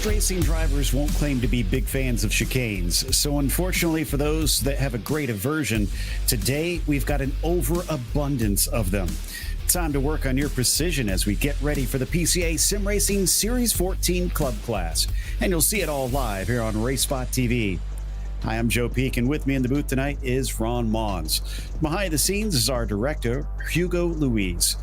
racing drivers won't claim to be big fans of chicanes. So unfortunately for those that have a great aversion, today we've got an overabundance of them. Time to work on your precision as we get ready for the PCA Sim Racing Series 14 Club Class. And you'll see it all live here on RaceSpotTV. Hi, I'm Joe Peak, and with me in the booth tonight is Ron Mons. Behind the scenes is our director, Hugo Luis.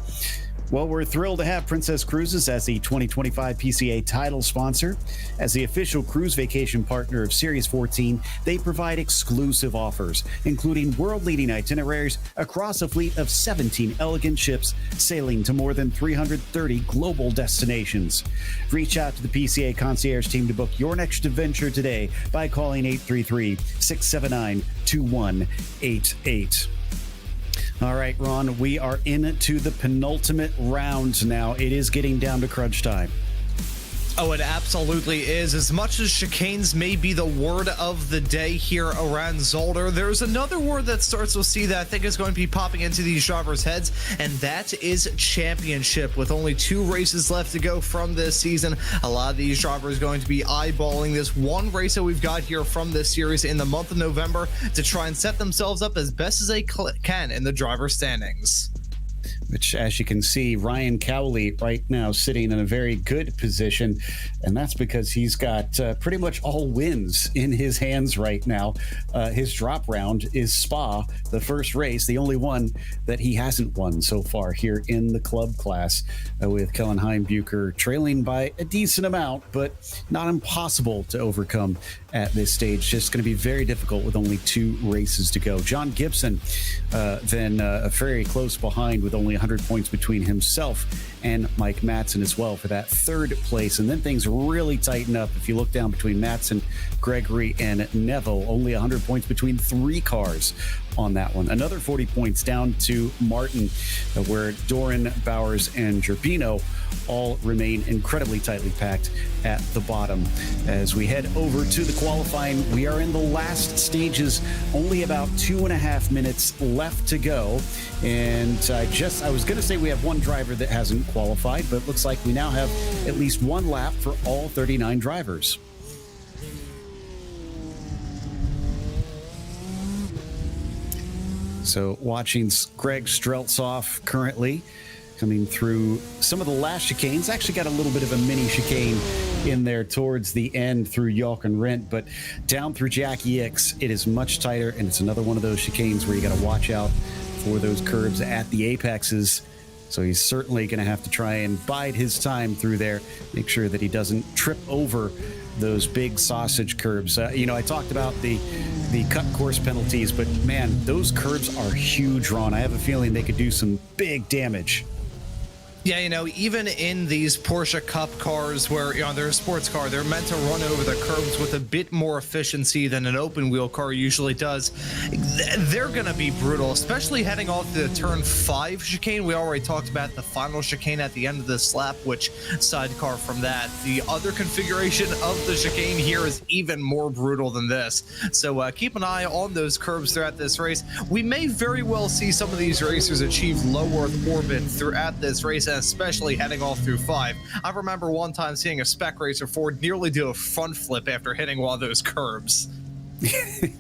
Well, we're thrilled to have Princess Cruises as the 2025 PCA title sponsor. As the official cruise vacation partner of Series 14, they provide exclusive offers, including world-leading itineraries across a fleet of 17 elegant ships sailing to more than 330 global destinations. Reach out to the PCA concierge team to book your next adventure today by calling 833-679-2188. All right, Ron, we are into the penultimate round now. It is getting down to crunch time. Oh, it absolutely is. As much as chicanes may be the word of the day here around Zolder, there's another word that starts with C that I think is going to be popping into these drivers' heads, and that is championship. With only 2 races left to go from this season, a lot of these drivers are going to be eyeballing this one race that we've got here from this series in the month of November to try and set themselves up as best as they can in the driver standings. Which, as you can see, Ryan Cowley right now sitting in a very good position, and that's because he's got pretty much all wins in his hands right now. His drop round is Spa, the first race, the only one that he hasn't won so far here in the club class, with Kellen Heimbucher trailing by a decent amount, but not impossible to overcome at this stage. Just going to be very difficult with only 2 races to go. John Gibson then very close behind with only 100 points between himself and Mike Matson as well for that 3rd place. And then things really tighten up. If you look down between Matson, Gregory, and Neville, only 100 points between 3 cars on that one. Another 40 points down to Martin, where Doran, Bowers, and Gerbino all remain incredibly tightly packed at the bottom. As we head over to the qualifying, we are in the last stages, only about 2.5 minutes left to go. And I was going to say we have one driver that hasn't qualified, but it looks like we now have at least one lap for all 39 drivers. So watching Greg Streltsov currently coming through some of the last chicanes. Actually got a little bit of a mini chicane in there towards the end through Yalk and Rent, but down through Jackie X, it is much tighter, and it's another one of those chicanes where you got to watch out for those curbs at the apexes. So he's certainly going to have to try and bide his time through there, make sure that he doesn't trip over those big sausage curbs. I talked about the cut course penalties, but man, those curbs are huge, Ron. I have a feeling they could do some big damage. Yeah, even in these Porsche Cup cars where, they're a sports car, they're meant to run over the curbs with a bit more efficiency than an open wheel car usually does. They're going to be brutal, especially heading off the turn 5 chicane. We already talked about the final chicane at the end of this lap, which sidecar from that. The other configuration of the chicane here is even more brutal than this. So keep an eye on those curbs throughout this race. We may very well see some of these racers achieve low Earth orbit throughout this race, especially heading off through 5. I remember one time seeing a spec racer Ford nearly do a front flip after hitting one of those curbs.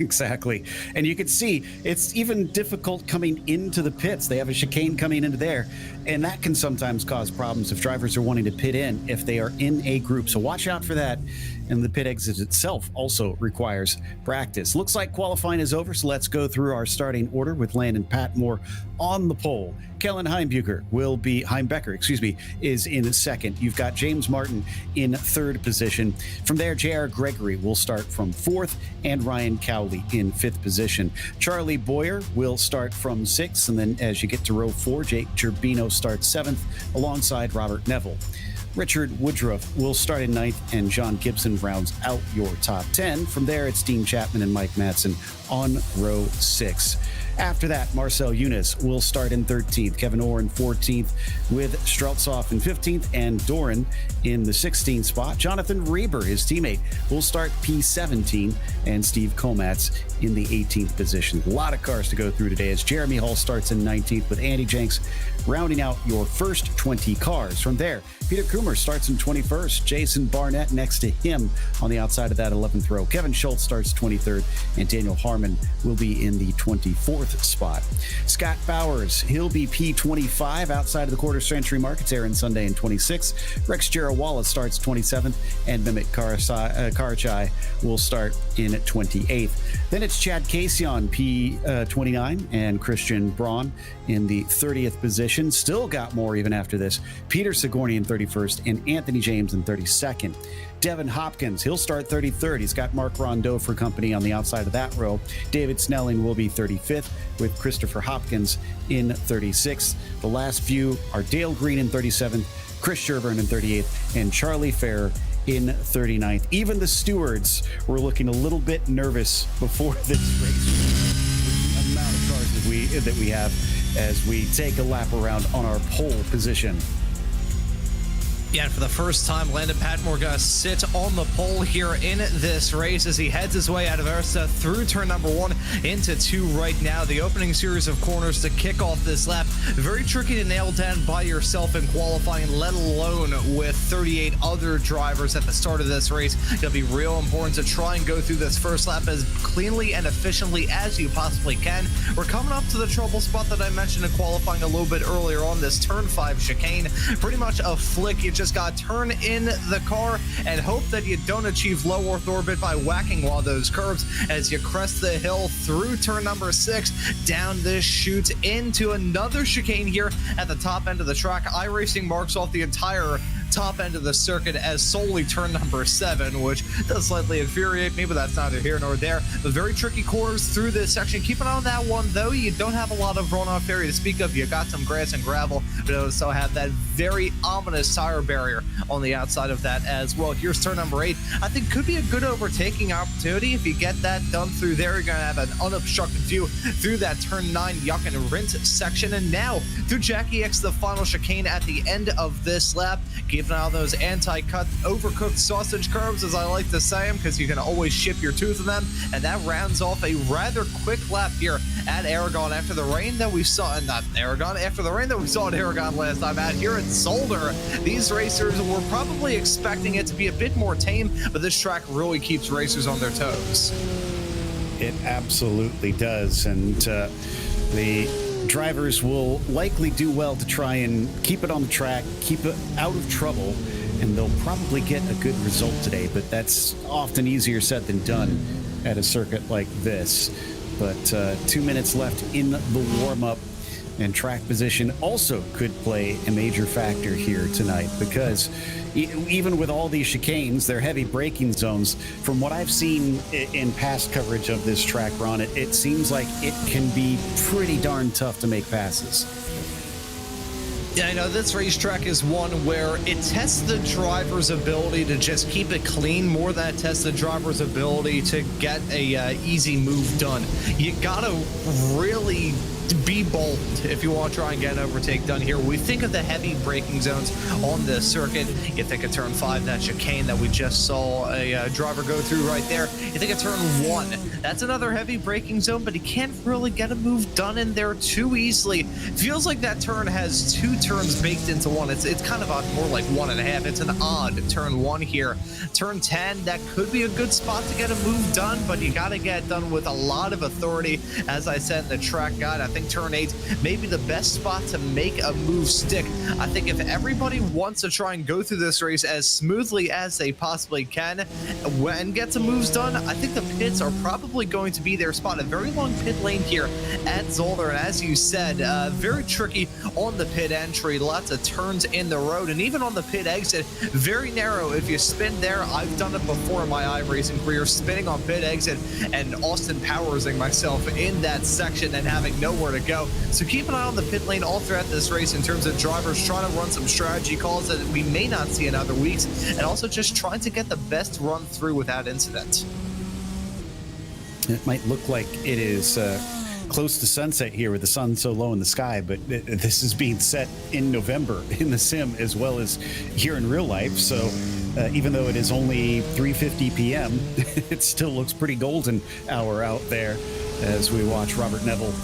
Exactly. And you can see it's even difficult coming into the pits. They have a chicane coming into there, and that can sometimes cause problems if drivers are wanting to pit in if they are in a group. So watch out for that. And the pit exit itself also requires practice. Looks like qualifying is over, so let's go through our starting order with Landon Patmore on the pole. Kellen Heimbucher is in 2nd. You've got James Martin in 3rd position. From there, J.R. Gregory will start from 4th, and Ryan Cowley in 5th position. Charlie Boyer will start from 6th, and then as you get to row 4, Jake Gerbino starts 7th alongside Robert Neville. Richard Woodruff will start in 9th, and John Gibson rounds out your top 10. From there, it's Dean Chapman and Mike Matson on row 6. After that, Marcel Eunice will start in 13th, Kevin Orr in 14th, with Streltsov in 15th, and Doran in the 16th spot. Jonathan Reber, his teammate, will start P17, and Steve Komatz in the 18th position. A lot of cars to go through today as Jeremy Hall starts in 19th, with Andy Jenks rounding out your first 20 cars. From there, Peter Coomer starts in 21st. Jason Barnett next to him on the outside of that 11th row. Kevin Schultz starts 23rd, and Daniel Harmon will be in the 24th spot. Scott Bowers, he'll be P25 outside of the quarter century mark. It's Aaron Sunday in 26th. Rex Jarrah Wallace starts 27th, and Mehmet Karachai will start in 28th. Then it's Chad Casey on P29 and Christian Braun in the 30th position. Still got more even after this. Peter Sigourney in 31st and Anthony James in 32nd. Devin Hopkins, he'll start 33rd. He's got Mark Rondeau for company on the outside of that row. David Snelling will be 35th with Christopher Hopkins in 36th. The last few are Dale Green in 37th, Chris Sherburne in 38th, and Charlie Fair in 39th. Even the stewards were looking a little bit nervous before this race with the amount of cars that we have as we take a lap around on our pole position. Yeah, and for the first time, Landon Patmore going to sit on the pole here in this race as he heads his way out of Ersta through turn number 1 into 2 right now. The opening series of corners to kick off this lap. Very tricky to nail down by yourself in qualifying, let alone with 38 other drivers at the start of this race. It's going to be real important to try and go through this first lap as cleanly and efficiently as you possibly can. We're coming up to the trouble spot that I mentioned in qualifying a little bit earlier on, this turn 5 chicane. Pretty much a flick. You just got to turn in the car and hope that you don't achieve low Earth orbit by whacking one of those curves as you crest the hill through turn number 6, down this chute into another chicane here at the top end of the track. iRacing marks off the entire top end of the circuit as solely turn number 7, which does slightly infuriate me, but that's neither here nor there. The very tricky corners through this section. Keep an eye on that one, though. You don't have a lot of runoff area to speak of. You got some grass and gravel, but you also have that very ominous tire barrier on the outside of that as well. Here's turn number 8. I think could be a good overtaking opportunity. If you get that done through there, you're going to have an unobstructed view through that turn 9 yuck and rinse section. And now through Jackie X, the final chicane at the end of this lap. Keep an eye on those anti-cut, overcooked sausage curves, as I like to say them, because you can always ship your tooth of them. And that rounds off a rather quick lap here at Aragon after the rain that we saw, after the rain that we saw at Aragon last time out here at Zolder. These racers were probably expecting it to be a bit more tame, but this track really keeps racers on their toes. It absolutely does, and the drivers will likely do well to try and keep it on the track, keep it out of trouble, and they'll probably get a good result today, but that's often easier said than done at a circuit like this. But 2 minutes left in the warm-up, and track position also could play a major factor here tonight, because even with all these chicanes, they're heavy braking zones. From what I've seen in past coverage of this track, Ron, it seems like it can be pretty darn tough to make passes. Yeah, I know this racetrack is one where it tests the driver's ability to just keep it clean more than it tests the driver's ability to get a easy move done. You gotta really be bold if you want to try and get an overtake done here. We think of the heavy braking zones on this circuit. You think of turn 5, that chicane that we just saw a driver go through right there. You think of turn 1, that's another heavy braking zone, but he can't really get a move done in there too easily. Feels like that turn has 2 turns baked into one. It's kind of more like 1.5. It's an odd turn 1 here. Turn 10, that could be a good spot to get a move done, but you got to get it done with a lot of authority. As I said in the track guide, I think turn 8 may be the best spot to make a move stick. I think if everybody wants to try and go through this race as smoothly as they possibly can and get some moves done, I think the pits are probably going to be their spot. A very long pit lane here at Zolder, and as you said, very tricky on the pit entry, lots of turns in the road, and even on the pit exit, very narrow. If you spin there, I've done it before in my iRacing career, spinning on pit exit and Austin Powersing myself in that section and having nowhere to go. So keep an eye on the pit lane all throughout this race in terms of drivers trying to run some strategy calls that we may not see in other weeks, and also just trying to get the best run through without incident. It might look like it is close to sunset here with the sun so low in the sky, but this is being set in November in the sim as well as here in real life. So even though it is only 3:50 p.m., it still looks pretty golden hour out there as we watch Robert Neville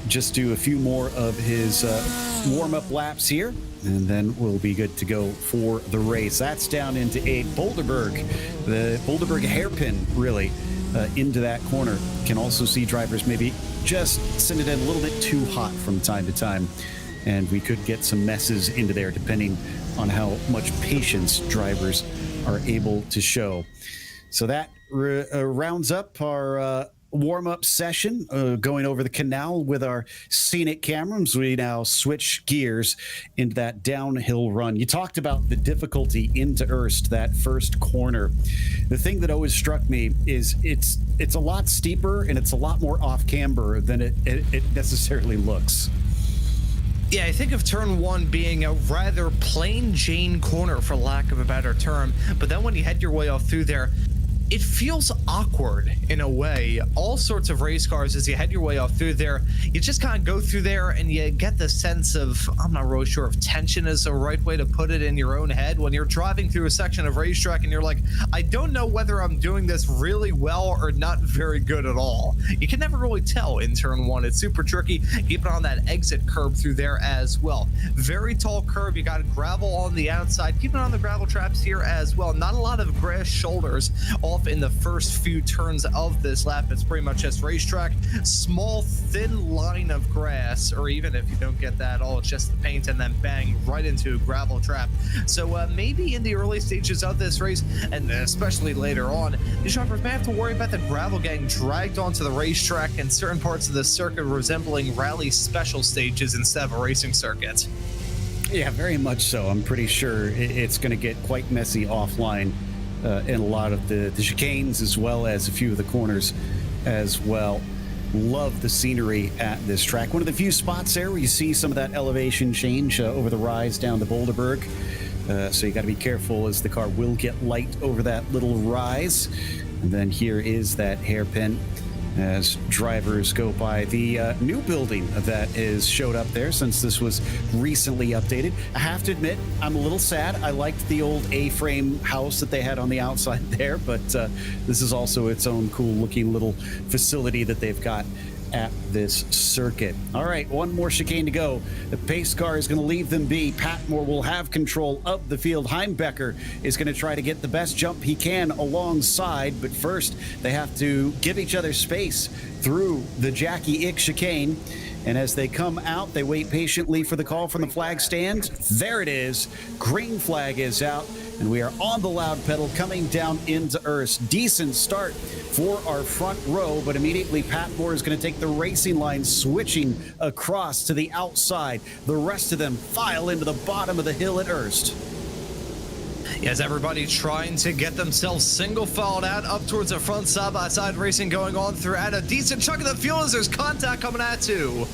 just do a few more of his warm-up laps here, and then we'll be good to go for the race. That's down into 8. Boulderberg, the Boulderberg hairpin, really, into that corner. Can also see drivers maybe just send it in a little bit too hot from time to time, and we could get some messes into there depending on how much patience drivers are able to show. So that rounds up our warm-up session, going over the canal with our scenic cameras. We now switch gears into that downhill run. You talked about the difficulty into Erst, that first corner. The thing that always struck me is it's a lot steeper and it's a lot more off-camber than it necessarily looks. Yeah, I think of turn 1 being a rather plain Jane corner, for lack of a better term, but then when you head your way off through there, it feels awkward in a way. All sorts of race cars, as you head your way off through there, you just kind of go through there and you get the sense of, I'm not really sure if tension is the right way to put it in your own head when you're driving through a section of racetrack and you're like, I don't know whether I'm doing this really well or not very good at all. You can never really tell in turn 1. It's super tricky. Keep it on that exit curb through there as well. Very tall curb. You got gravel on the outside. Keep it on the gravel traps here as well. Not a lot of grass shoulders off in the first few turns of this lap. It's pretty much just racetrack, small thin line of grass, or even if you don't get that all, it's just the paint, and then bang right into a gravel trap. So maybe in the early stages of this race, and especially later on, these drivers may have to worry about the gravel getting dragged onto the racetrack and certain parts of the circuit resembling rally special stages instead of a racing circuit. Yeah, very much so. I'm pretty sure it's going to get quite messy offline in a lot of the chicanes, as well as a few of the corners as well. Love the scenery at this track. One of the few spots there where you see some of that elevation change over the rise down to Boulderberg. So you got to be careful, as the car will get light over that little rise. And then here is that hairpin as drivers go by the new building that has showed up there since this was recently updated. I have to admit, I'm a little sad. I liked the old A-frame house that they had on the outside there, but this is also its own cool looking little facility that they've got at this circuit. All right, one more chicane to go. The pace car is going to leave them be. Patmore will have control of the field. Heimbecker is going to try to get the best jump he can alongside, but first they have to give each other space through the Jackie Ick chicane. And as they come out, they wait patiently for the call from the flag stand. There it is. Green flag is out, and we are on the loud pedal coming down into Erst. Decent start for our front row, but immediately Patmore is going to take the racing line, switching across to the outside. The rest of them file into the bottom of the hill at Erst. As everybody trying to get themselves single filed out up towards the front, side-by-side racing going on throughout a decent chunk of the field as there's contact coming at you.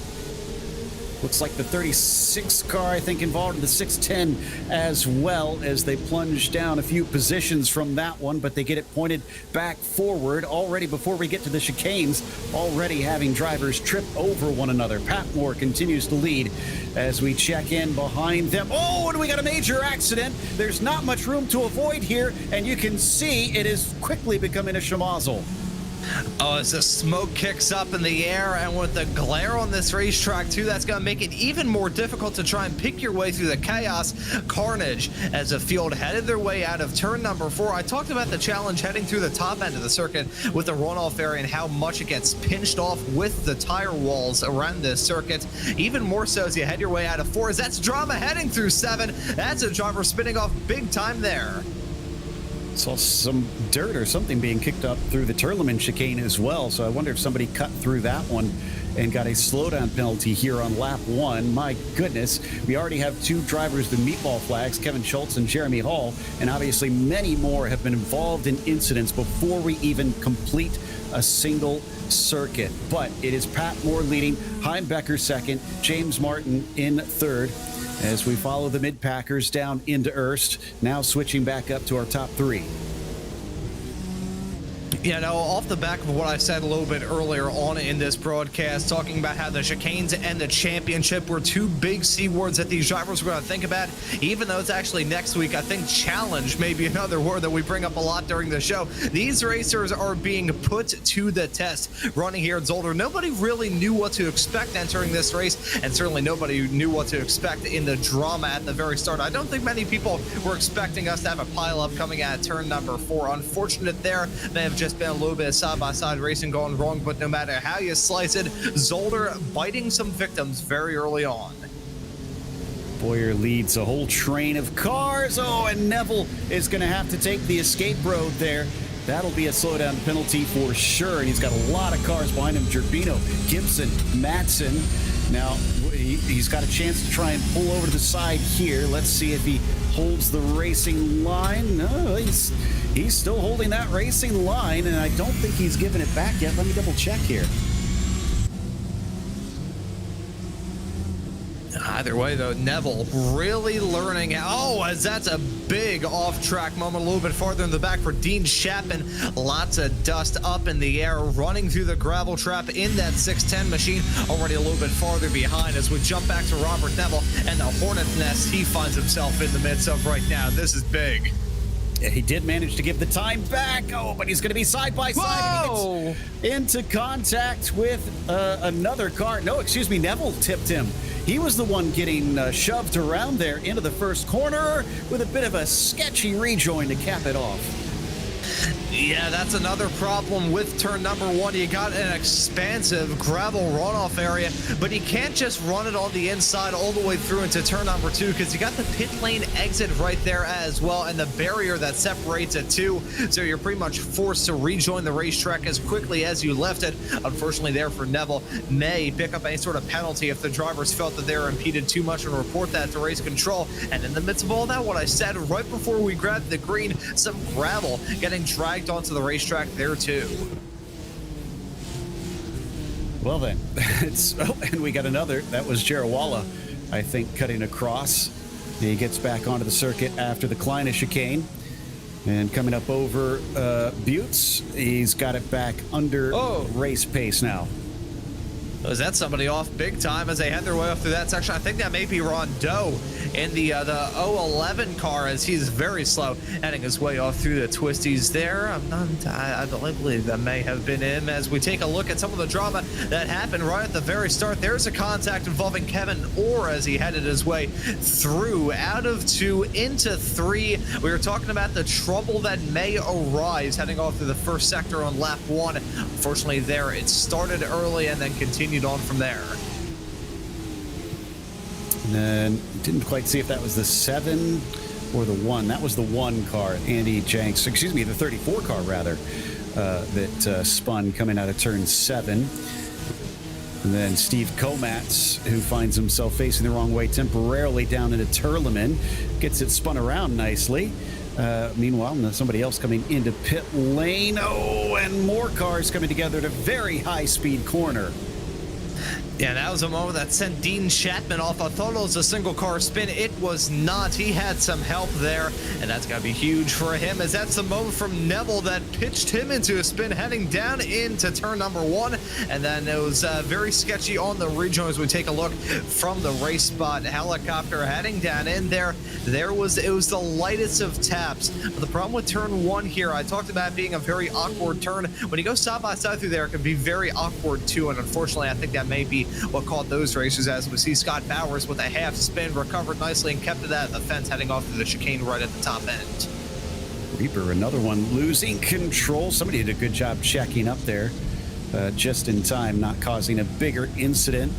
Looks like the 36 car, I think, involved in the 610 as well, as they plunge down a few positions from that one, but they get it pointed back forward already before we get to the chicanes, already having drivers trip over one another. Patmore continues to lead as we check in behind them. Oh, and we got a major accident. There's not much room to avoid here, and you can see it is quickly becoming a schmozzle. Oh, as the smoke kicks up in the air, and with the glare on this racetrack too, that's going to make it even more difficult to try and pick your way through the chaos carnage as the field headed their way out of turn number 4. I talked about the challenge heading through the top end of the circuit with the runoff area and how much it gets pinched off with the tire walls around this circuit. Even more so as you head your way out of 4, as that's drama heading through 7. That's a driver spinning off big time there. Saw some dirt or something being kicked up through the Turleman chicane as well, so I wonder if somebody cut through that one and got a slowdown penalty here on lap 1. My goodness, we already have 2 drivers with meatball flags, Kevin Schultz and Jeremy Hall, and obviously many more have been involved in incidents before we even complete a single circuit. But it is Patmore leading, Heimbecker second, James Martin in third, as we follow the mid-packers down into Erst, now switching back up to our top 3. You know, off the back of what I said a little bit earlier on in this broadcast, talking about how the chicanes and the championship were two big C words that these drivers were going to think about, even though it's actually next week. I think challenge may be another word that we bring up a lot during the show. These racers are being put to the test running here at Zolder. Nobody really knew what to expect entering this race, and certainly nobody knew what to expect in the drama at the very start. I don't think many people were expecting us to have a pileup coming out of turn number 4. Unfortunate there. They have just been a little bit of side-by-side racing going wrong, but no matter how you slice it, Zolder biting some victims very early on. Boyer leads a whole train of cars. Oh, and Neville is going to have to take the escape road there. That'll be a slowdown penalty for sure. He's got a lot of cars behind him. Gerbino, Gibson, Madsen. Now, he's got a chance to try and pull over to the side here. Let's see if he holds the racing line. No, he's still holding that racing line, and I don't think he's given it back yet. Let me double check here. Either way, though, Neville really learning. Oh, as that's a big off-track moment a little bit farther in the back for Dean Chapman. Lots of dust up in the air, running through the gravel trap in that 610 machine. Already a little bit farther behind as we jump back to Robert Neville and the hornet's nest he finds himself in the midst of right now. This is big. Yeah, he did manage to give the time back. Oh, but he's going to be side by side. Whoa! He gets into contact with another car. No, excuse me, Neville tipped him. He was the one getting shoved around there into the first corner with a bit of a sketchy rejoin to cap it off. Yeah, that's another problem with turn number 1. You got an expansive gravel runoff area, but you can't just run it on the inside all the way through into turn number 2 because you got the pit lane exit right there as well and the barrier that separates it too. So you're pretty much forced to rejoin the racetrack as quickly as you left it. Unfortunately there for Neville, may pick up any sort of penalty if the drivers felt that they were impeded too much and report that to race control. And in the midst of all that, what I said right before we grabbed the green, some gravel getting dragged onto the racetrack there too. Well then, and we got another. That was Jarawala, I think, cutting across. He gets back onto the circuit after the Kleina chicane. And coming up over Buttes, he's got it back under race pace now. Was that somebody off big time as they head their way up through that section? I think that may be Rondeau in the 011 car as he's very slow, heading his way off through the twisties there. I believe that may have been him as we take a look at some of the drama that happened right at the very start. There's a contact involving Kevin Orr as he headed his way through out of 2 into 3. We were talking about the trouble that may arise heading off through the first sector on lap 1. Unfortunately there, it started early and then continued on from there. And then didn't quite see if that was the 7 or the 1. That was the 1 car, Andy Jenks, excuse me, the 34 car rather, that spun coming out of turn 7. And then Steve Komatz, who finds himself facing the wrong way temporarily down into Turleman, gets it spun around nicely. Meanwhile, somebody else coming into pit lane. Oh, and more cars coming together at a very high-speed corner. Yeah, that was a moment that sent Dean Chapman off. I thought it was a single car spin. It was not. He had some help there, and that's got to be huge for him as that's the moment from Neville that pitched him into a spin heading down into turn number 1. And then it was very sketchy on the rejoin as we take a look from the race spot helicopter heading down in there. It was the lightest of taps. But the problem with turn 1 here, I talked about it being a very awkward turn. When you go side by side through there, it can be very awkward too. And unfortunately, I think that may be what caught those racers as we see Scott Bowers with a half spin, recovered nicely and kept it out of the fence heading off to the chicane right at the top end. Reaper, another one losing control. Somebody did a good job checking up there just in time, not causing a bigger incident.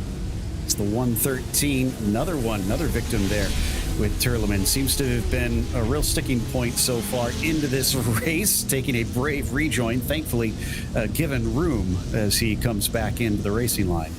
It's the 113, another victim there with Turleman. Seems to have been a real sticking point so far into this race, taking a brave rejoin, thankfully given room as he comes back into the racing line.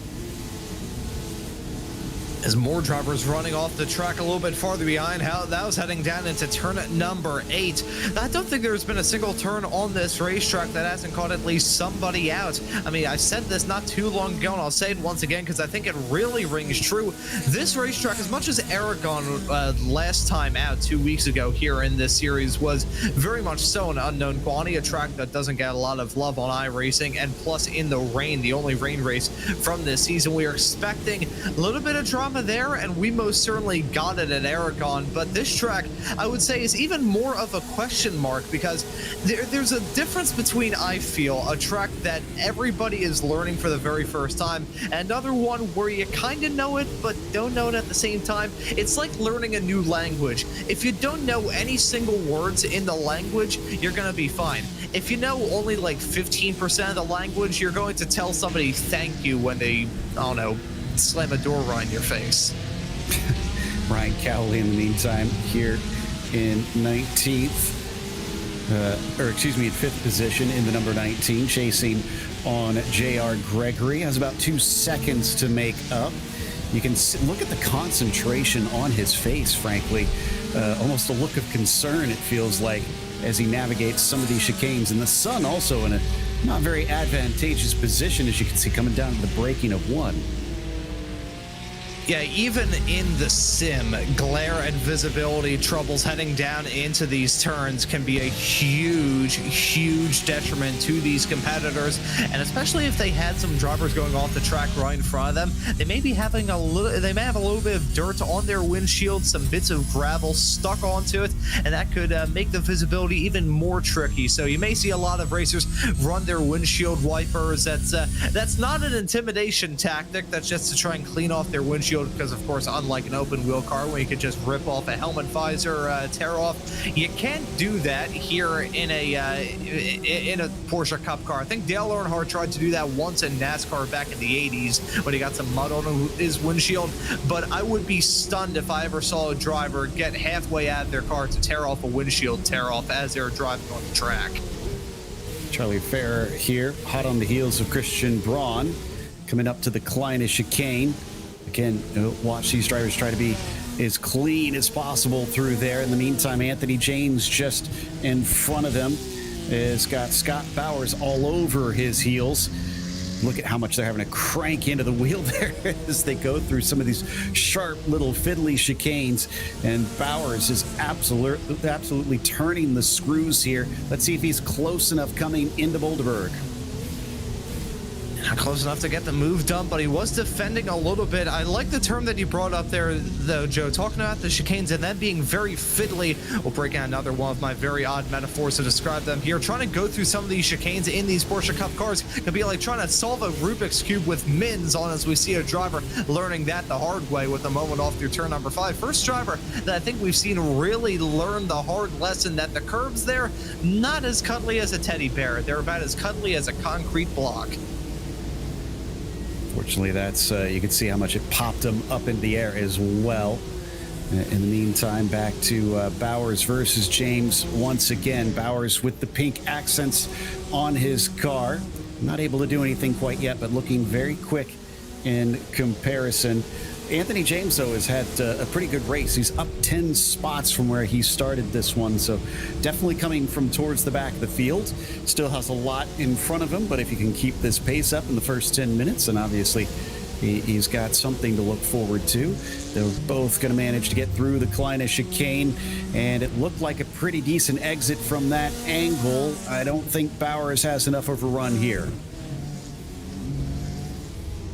As more drivers running off the track a little bit farther behind, how that was heading down into turn number 8. I don't think there's been a single turn on this racetrack that hasn't caught at least somebody out. I mean, I said this not too long ago, and I'll say it once again because I think it really rings true. This racetrack, as much as Aragon last time out 2 weeks ago here in this series was very much so an unknown quantity, a track that doesn't get a lot of love on iRacing, and plus in the rain, the only rain race from this season. We are expecting a little bit of drama there, and we most certainly got it at Aragon, but this track I would say is even more of a question mark because there's a difference between, I feel, a track that everybody is learning for the very first time and another one where you kind of know it but don't know it at the same time. It's like learning a new language. If you don't know any single words in the language, you're gonna be fine. If you know only like 15% of the language, you're going to tell somebody thank you when they, I don't know, slam a door right in your face. Ryan Cowley, in the meantime, here in 19th, in 5th position in the number 19, chasing on JR Gregory. Has about 2 seconds to make up. You can look at the concentration on his face, frankly. Almost a look of concern, it feels like, as he navigates some of these chicanes. And the sun also in a not very advantageous position, as you can see, coming down to the braking of one. Yeah, even in the sim, glare and visibility troubles heading down into these turns can be a huge, huge detriment to these competitors. And especially if they had some drivers going off the track right in front of them, they may be having they may have a little bit of dirt on their windshield, some bits of gravel stuck onto it, and that could make the visibility even more tricky. So you may see a lot of racers run their windshield wipers. That's not an intimidation tactic. That's just to try and clean off their windshield. Because, of course, unlike an open wheel car where you could just rip off a helmet visor, tear off, you can't do that here in a Porsche Cup car. I think Dale Earnhardt tried to do that once in NASCAR back in the 80s when he got some mud on his windshield. But I would be stunned if I ever saw a driver get halfway out of their car to tear off a windshield tear off as they're driving on the track. Charlie Ferrer here, hot on the heels of Christian Braun, coming up to the Kleine chicane. Again, watch these drivers try to be as clean as possible through there. In the meantime, Anthony James just in front of him has got Scott Bowers all over his heels. Look at how much they're having to crank into the wheel there as they go through some of these sharp little fiddly chicanes. And Bowers is absolutely turning the screws here. Let's see if he's close enough coming into Boulderberg. Not close enough to get the move done, but he was defending a little bit. I like the term that you brought up there, though, Joe, talking about the chicanes and them being very fiddly. We'll break out another one of my very odd metaphors to describe them here. Trying to go through some of these chicanes in these Porsche Cup cars can be like trying to solve a Rubik's Cube with mins on, as we see a driver learning that the hard way with a moment off through turn number 5. First driver that I think we've seen really learn the hard lesson that the curbs there, not as cuddly as a teddy bear. They're about as cuddly as a concrete block. Fortunately, that's you can see how much it popped him up in the air as well. In the meantime, back to Bowers versus James once again. Bowers with the pink accents on his car. Not able to do anything quite yet, but looking very quick in comparison. Anthony James, though, has had a pretty good race. He's up 10 spots from where he started this one, so definitely coming from towards the back of the field. Still has a lot in front of him, but if he can keep this pace up in the first 10 minutes, then obviously he's got something to look forward to. They're both going to manage to get through the Kleine chicane, and it looked like a pretty decent exit from that angle. I don't think Bowers has enough of a run here.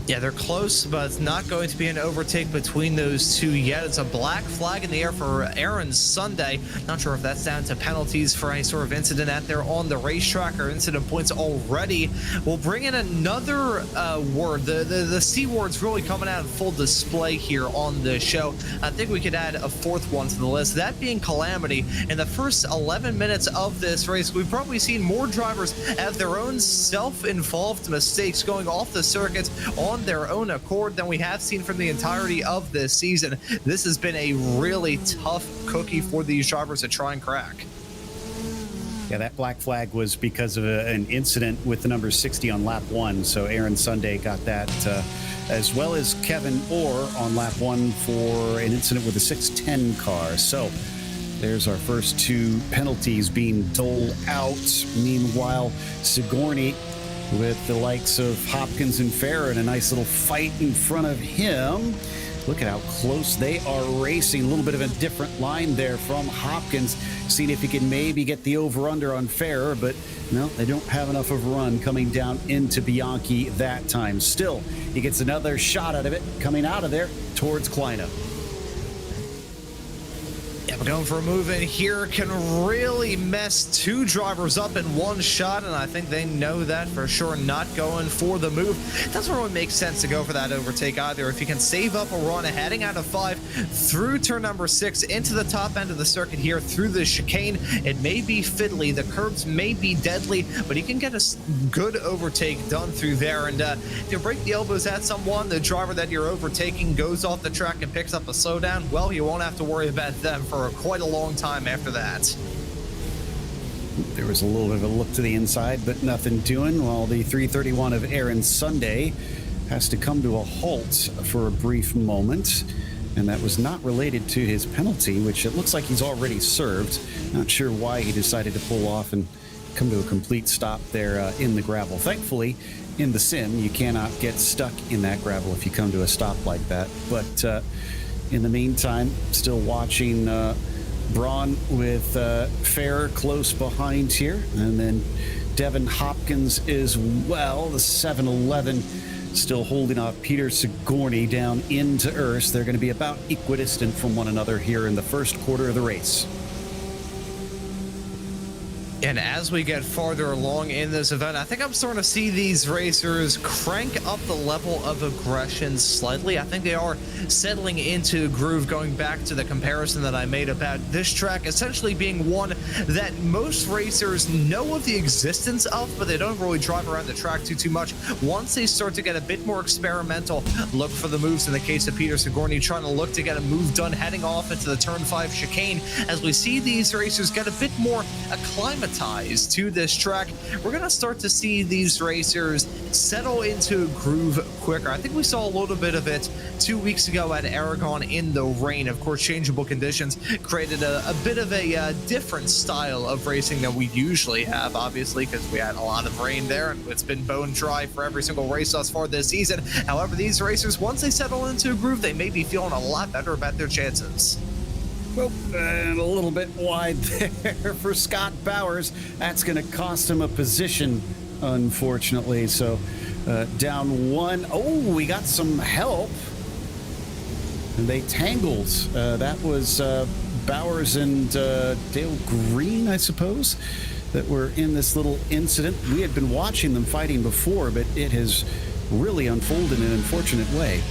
Yeah, they're close, but it's not going to be an overtake between those two yet. It's a black flag in the air for Aaron Sunday. Not sure if that's down to penalties for any sort of incident out there on the racetrack or incident points already. We'll bring in another word. The C word's really coming out in full display here on the show. I think we could add a fourth one to the list, that being calamity. In the first 11 minutes of this race, we've probably seen more drivers have their own self-involved mistakes going off the circuit on their own accord than we have seen from the entirety of this season. This has been a really tough cookie for these drivers to try and crack. Yeah, that black flag was because of an incident with the number 60 on lap 1. So Aaron Sunday got that, as well as Kevin Orr on lap 1 for an incident with a 610 car. So there's our first 2 penalties being doled out. Meanwhile, Sigourney with the likes of Hopkins and Farah in a nice little fight in front of him. Look at how close they are racing. A little bit of a different line there from Hopkins, seeing if he can maybe get the over-under on Farah, but no, they don't have enough of a run coming down into Bianchi that time. Still, he gets another shot out of it coming out of there towards Kleina. Yeah, but going for a move in here can really mess 2 drivers up in one shot, and I think they know that for sure. Not going for the move. It doesn't really make sense to go for that overtake either. If you can save up a run heading out of 5 through turn number 6 into the top end of the circuit here through the chicane, it may be fiddly. The curves may be deadly, but you can get a good overtake done through there. And if you break the elbows at someone, the driver that you're overtaking goes off the track and picks up a slowdown, well, you won't have to worry about them for quite a long time after that. There was a little bit of a look to the inside, but nothing doing, while the 331 of Aaron Sunday has to come to a halt for a brief moment. And that was not related to his penalty, which it looks like he's already served. Not sure why he decided to pull off and come to a complete stop there in the gravel. Thankfully, in the sim, you cannot get stuck in that gravel if you come to a stop like that. But in the meantime, still watching Braun with Fair close behind here, and then Devin Hopkins as well, the 7-11, still holding off Peter Sigourney down into Earth. They're going to be about equidistant from one another here in the first quarter of the race. And as we get farther along in this event, I think I'm starting to see these racers crank up the level of aggression slightly. I think they are settling into a groove, going back to the comparison that I made about this track essentially being one that most racers know of the existence of, but they don't really drive around the track too much. Once they start to get a bit more experimental, look for the moves. In the case of Peter Sigourney, trying to look to get a move done heading off into the turn 5 chicane. As we see these racers get a bit more acclimatized to this track, we're going to start to see these racers settle into a groove quicker. I think we saw a little bit of it 2 weeks ago at Aragon in the rain. Of course, changeable conditions created a bit of a different style of racing than we usually have, obviously, because we had a lot of rain there, and it's been bone dry for every single race thus far this season. However, these racers, once they settle into a groove, they may be feeling a lot better about their chances. Well, and a little bit wide there for Scott Bowers. That's going to cost him a position, unfortunately. So down 1. Oh, we got some help. And they tangled. That was Bowers and Dale Green, I suppose, that were in this little incident. We had been watching them fighting before, but it has really unfolded in an unfortunate way.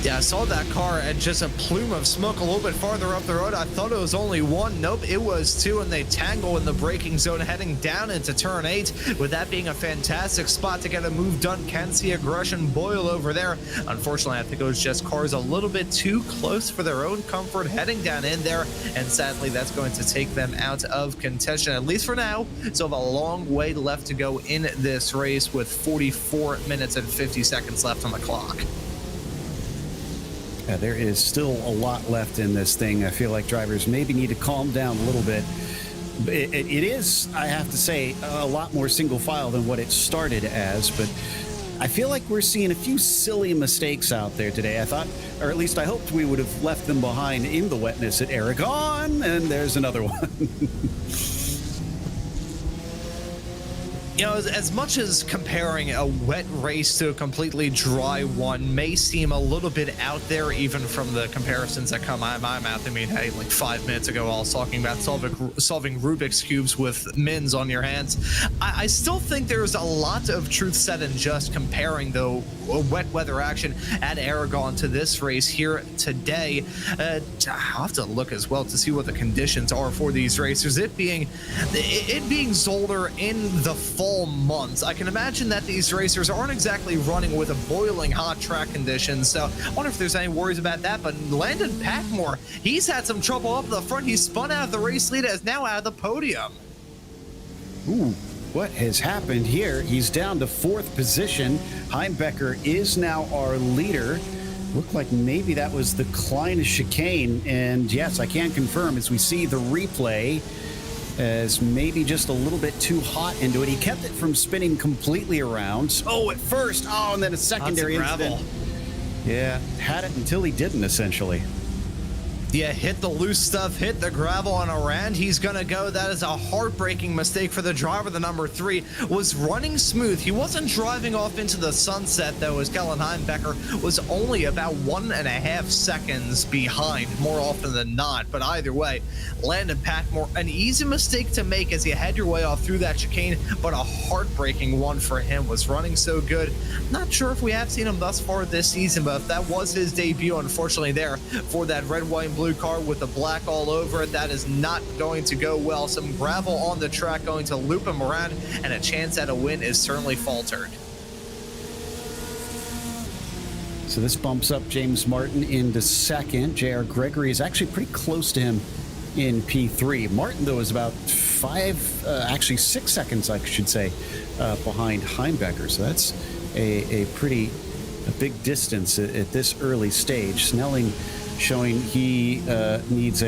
Yeah, I saw that car and just a plume of smoke a little bit farther up the road. I thought it was only 1. Nope, it was 2, and they tangle in the braking zone heading down into turn 8. With that being a fantastic spot to get a move done, can see aggression boil over there. Unfortunately, I think it was just cars a little bit too close for their own comfort heading down in there, and sadly, that's going to take them out of contention, at least for now. So have a long way left to go in this race with 44 minutes and 50 seconds left on the clock. There is still a lot left in this thing. I feel like drivers maybe need to calm down a little bit. It is, I have to say, a lot more single file than what it started as, but I feel like we're seeing a few silly mistakes out there today. I thought, or at least I hoped, we would have left them behind in the wetness at Aragon, and there's another one. You know, as much as comparing a wet race to a completely dry one may seem a little bit out there, even from the comparisons that come out of my mouth. I mean, hey, like 5 minutes ago, I was talking about solving Rubik's Cubes with mins on your hands. I still think there's a lot of truth said in just comparing, though, wet weather action at Aragon to this race here today. I'll have to look as well to see what the conditions are for these racers. It being Zolder in the fall months, I can imagine that these racers aren't exactly running with a boiling hot track conditions. So I wonder if there's any worries about that. But Landon Packmore, he's had some trouble up the front. He spun out of the race lead, is now out of the podium. Ooh, what has happened here? He's down to 4th position. Heimbecker is now our leader. Looked like maybe that was the Klein chicane. And yes, I can confirm as we see the replay, as maybe just a little bit too hot into it. He kept it from spinning completely around. Oh, at first. Oh, and then a secondary incident. Yeah, had it until he didn't, essentially. Yeah, hit the loose stuff, hit the gravel on Arand. He's going to go. That is a heartbreaking mistake for the driver. The number 3 was running smooth. He wasn't driving off into the sunset, though, as Kellen Heimbecker was only about 1.5 seconds behind, more often than not. But either way, Landon Patmore, an easy mistake to make as you head your way off through that chicane, but a heartbreaking one for him. Was running so good. Not sure if we have seen him thus far this season, but if that was his debut, unfortunately, there for that red, white, and blue car with the black all over it, that is not going to go well. Some gravel on the track going to loop him around, and a chance at a win is certainly faltered. So this bumps up James Martin into 2nd. J.R. Gregory is actually pretty close to him in P3. Martin, though, is about 6 seconds, I should say, behind Heimbecker. So that's a big distance at this early stage. Snelling showing he needs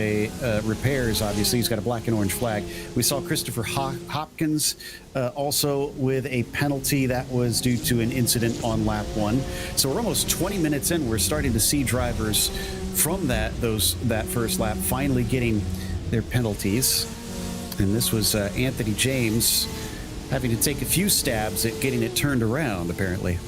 repairs. Obviously, he's got a black and orange flag. We saw Christopher Hopkins also with a penalty that was due to an incident on lap 1. So we're almost 20 minutes in. We're starting to see drivers from that first lap finally getting their penalties. And this was Anthony James having to take a few stabs at getting it turned around, apparently.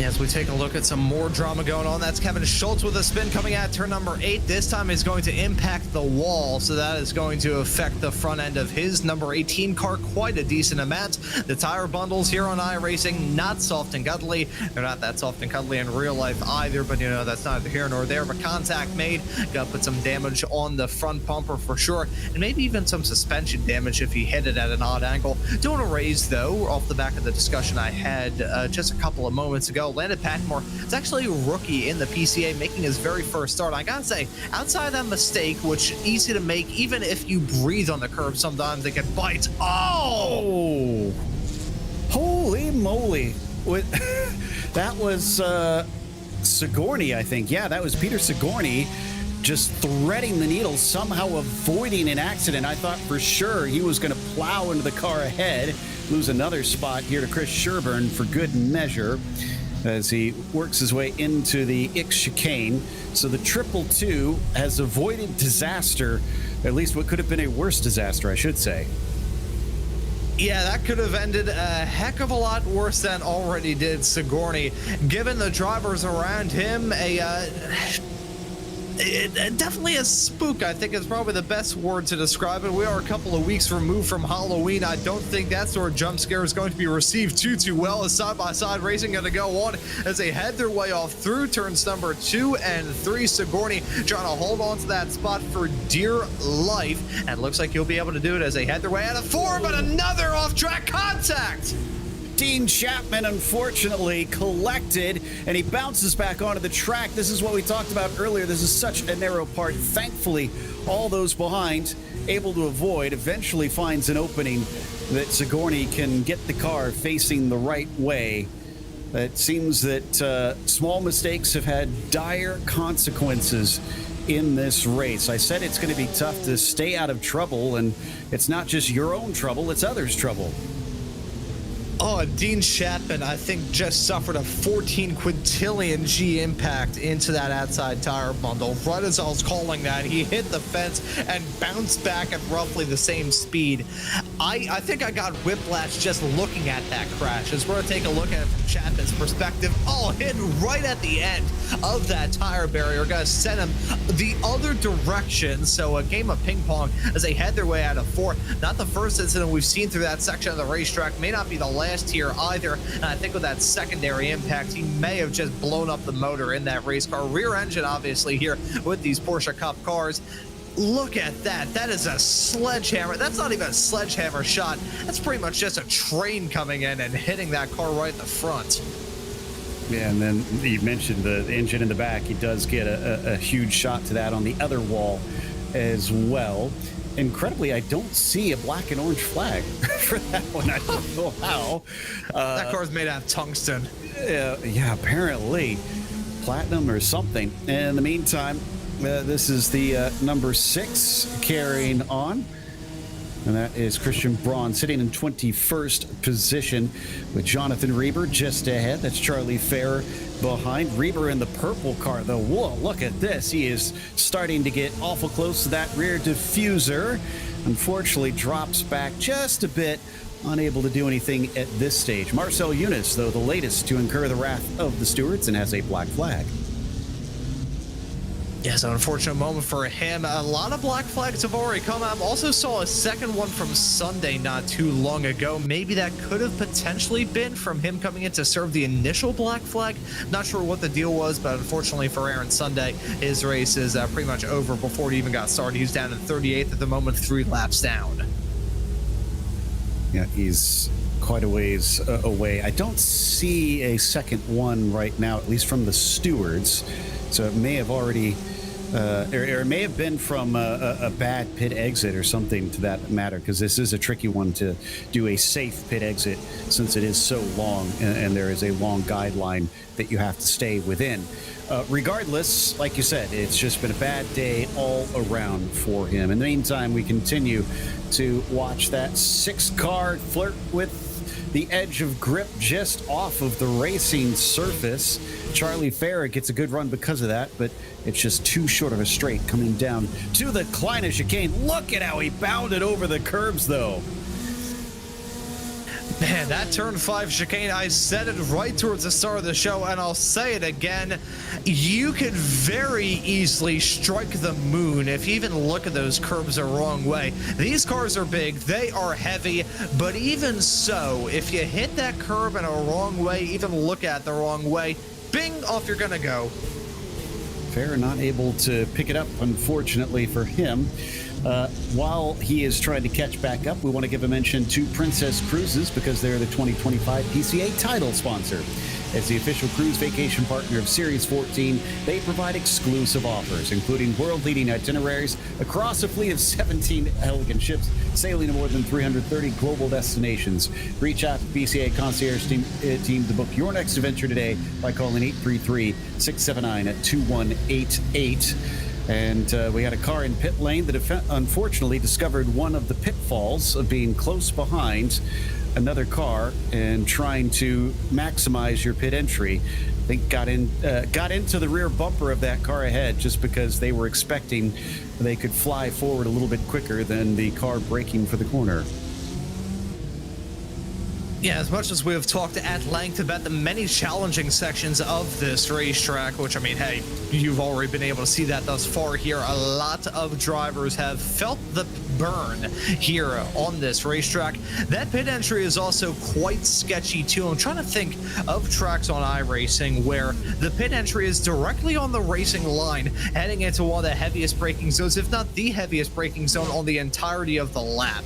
As we take a look at some more drama going on, that's Kevin Schultz with a spin coming at turn number 8. This time is going to impact the wall, so that is going to affect the front end of his number 18 car quite a decent amount. The tire bundles here on iRacing, not soft and cuddly. They're not that soft and cuddly in real life either, but that's neither here nor there. But contact made, got to put some damage on the front bumper for sure, and maybe even some suspension damage if he hit it at an odd angle. Doing a raise, though, off the back of the discussion I had just a couple of moments ago. Landon Patmore is actually a rookie in the PCA, making his very first start. I gotta say, outside that mistake, which easy to make, even if you breathe on the curb, sometimes they can bite. Oh! Holy moly. That was Sigourney, I think. Yeah, that was Peter Sigourney just threading the needle, somehow avoiding an accident. I thought for sure he was going to plow into the car ahead, lose another spot here to Chris Sherburne for good measure, as he works his way into the X chicane. So the 222 has avoided disaster, at least what could have been a worse disaster, I should say. Yeah, that could have ended a heck of a lot worse than already did Sigourney. Given the drivers around him, definitely a spook, I think, is probably the best word to describe it. We are a couple of weeks removed from Halloween. I don't think that sort of jump scare is going to be received too well, as side-by-side racing going to go on as they head their way off through turns number 2 and 3. Sigourney trying to hold on to that spot for dear life, and looks like he'll be able to do it as they head their way out of 4, but another off-track contact! Dean Chapman, unfortunately, collected, and he bounces back onto the track. This is what we talked about earlier. This is such a narrow part. Thankfully, all those behind able to avoid, eventually finds an opening that Sigourney can get the car facing the right way. It seems that small mistakes have had dire consequences in this race. I said it's going to be tough to stay out of trouble, and it's not just your own trouble, it's others' trouble. Oh, Dean Chapman, I think, just suffered a 14 quintillion G impact into that outside tire bundle. Right as I was calling that, he hit the fence and bounced back at roughly the same speed. I think I got whiplash just looking at that crash. As we're going to take a look at it from Chapman's perspective. Oh, hit right at the end of that tire barrier. Going to send him the other direction. So a game of ping pong as they head their way out of 4. Not the first incident we've seen through that section of the racetrack. May not be the last here either, and I think with that secondary impact, he may have just blown up the motor in that race car. Rear engine, obviously, here with these Porsche Cup cars. Look at that. That is a sledgehammer. That's not even a sledgehammer shot. That's pretty much just a train coming in and hitting that car right in the front. Yeah, and then you mentioned the engine in the back. He does get a huge shot to that on the other wall as well. incredibly, I don't see a black and orange flag for that one. I don't know how. That car's made out of tungsten. Yeah, apparently platinum or something. In the meantime, this is the number 6 carrying on. And that is Christian Braun sitting in 21st position with Jonathan Reber just ahead. That's Charlie Ferrer behind. Reber in the purple car, though. Whoa, look at this. He is starting to get awful close to that rear diffuser. Unfortunately, drops back just a bit, unable to do anything at this stage. Marcel Eunice, though, the latest to incur the wrath of the stewards and has a black flag. Yes, an unfortunate moment for him. A lot of black flags have already come out. Also saw a second one from Sunday not too long ago. Maybe that could have potentially been from him coming in to serve the initial black flag. Not sure what the deal was, but unfortunately for Aaron Sunday, his race is pretty much over before it even got started. He's down in 38th at the moment, 3 laps down. Yeah, he's quite a ways away. I don't see a second one right now, at least from the stewards. So it may have already, or it may have been from a bad pit exit or something to that matter, because this is a tricky one to do a safe pit exit since it is so long and there is a long guideline that you have to stay within. Regardless, like you said, it's just been a bad day all around for him. In the meantime, we continue to watch that 6-car flirt with the edge of grip just off of the racing surface. Charlie Ferrer gets a good run because of that, but it's just too short of a straight coming down to the Kleine chicane. Look at how he bounded over the curbs, though. Man, that turn 5 chicane, I said it right towards the start of the show, and I'll say it again. You could very easily strike the moon if you even look at those curbs the wrong way. These cars are big, they are heavy, but even so, if you hit that curb in a wrong way, even look at it the wrong way, bing, off you're gonna go. Ferrer not able to pick it up, unfortunately for him. While he is trying to catch back up, we want to give a mention to Princess Cruises because they're the 2025 PCA title sponsor. As the official cruise vacation partner of Series 14, they provide exclusive offers, including world-leading itineraries across a fleet of 17 elegant ships sailing to more than 330 global destinations. Reach out to the PCA Concierge team to book your next adventure today by calling 833-679-2188. And we had a car in pit lane that unfortunately discovered one of the pitfalls of being close behind another car and trying to maximize your pit entry. I think got into the rear bumper of that car ahead just because they were expecting they could fly forward a little bit quicker than the car braking for the corner. Yeah, as much as we have talked at length about the many challenging sections of this racetrack, which, I mean, hey, you've already been able to see that thus far here. A lot of drivers have felt the burn here on this racetrack. That pit entry is also quite sketchy, too. I'm trying to think of tracks on iRacing where the pit entry is directly on the racing line, heading into one of the heaviest braking zones, if not the heaviest braking zone on the entirety of the lap.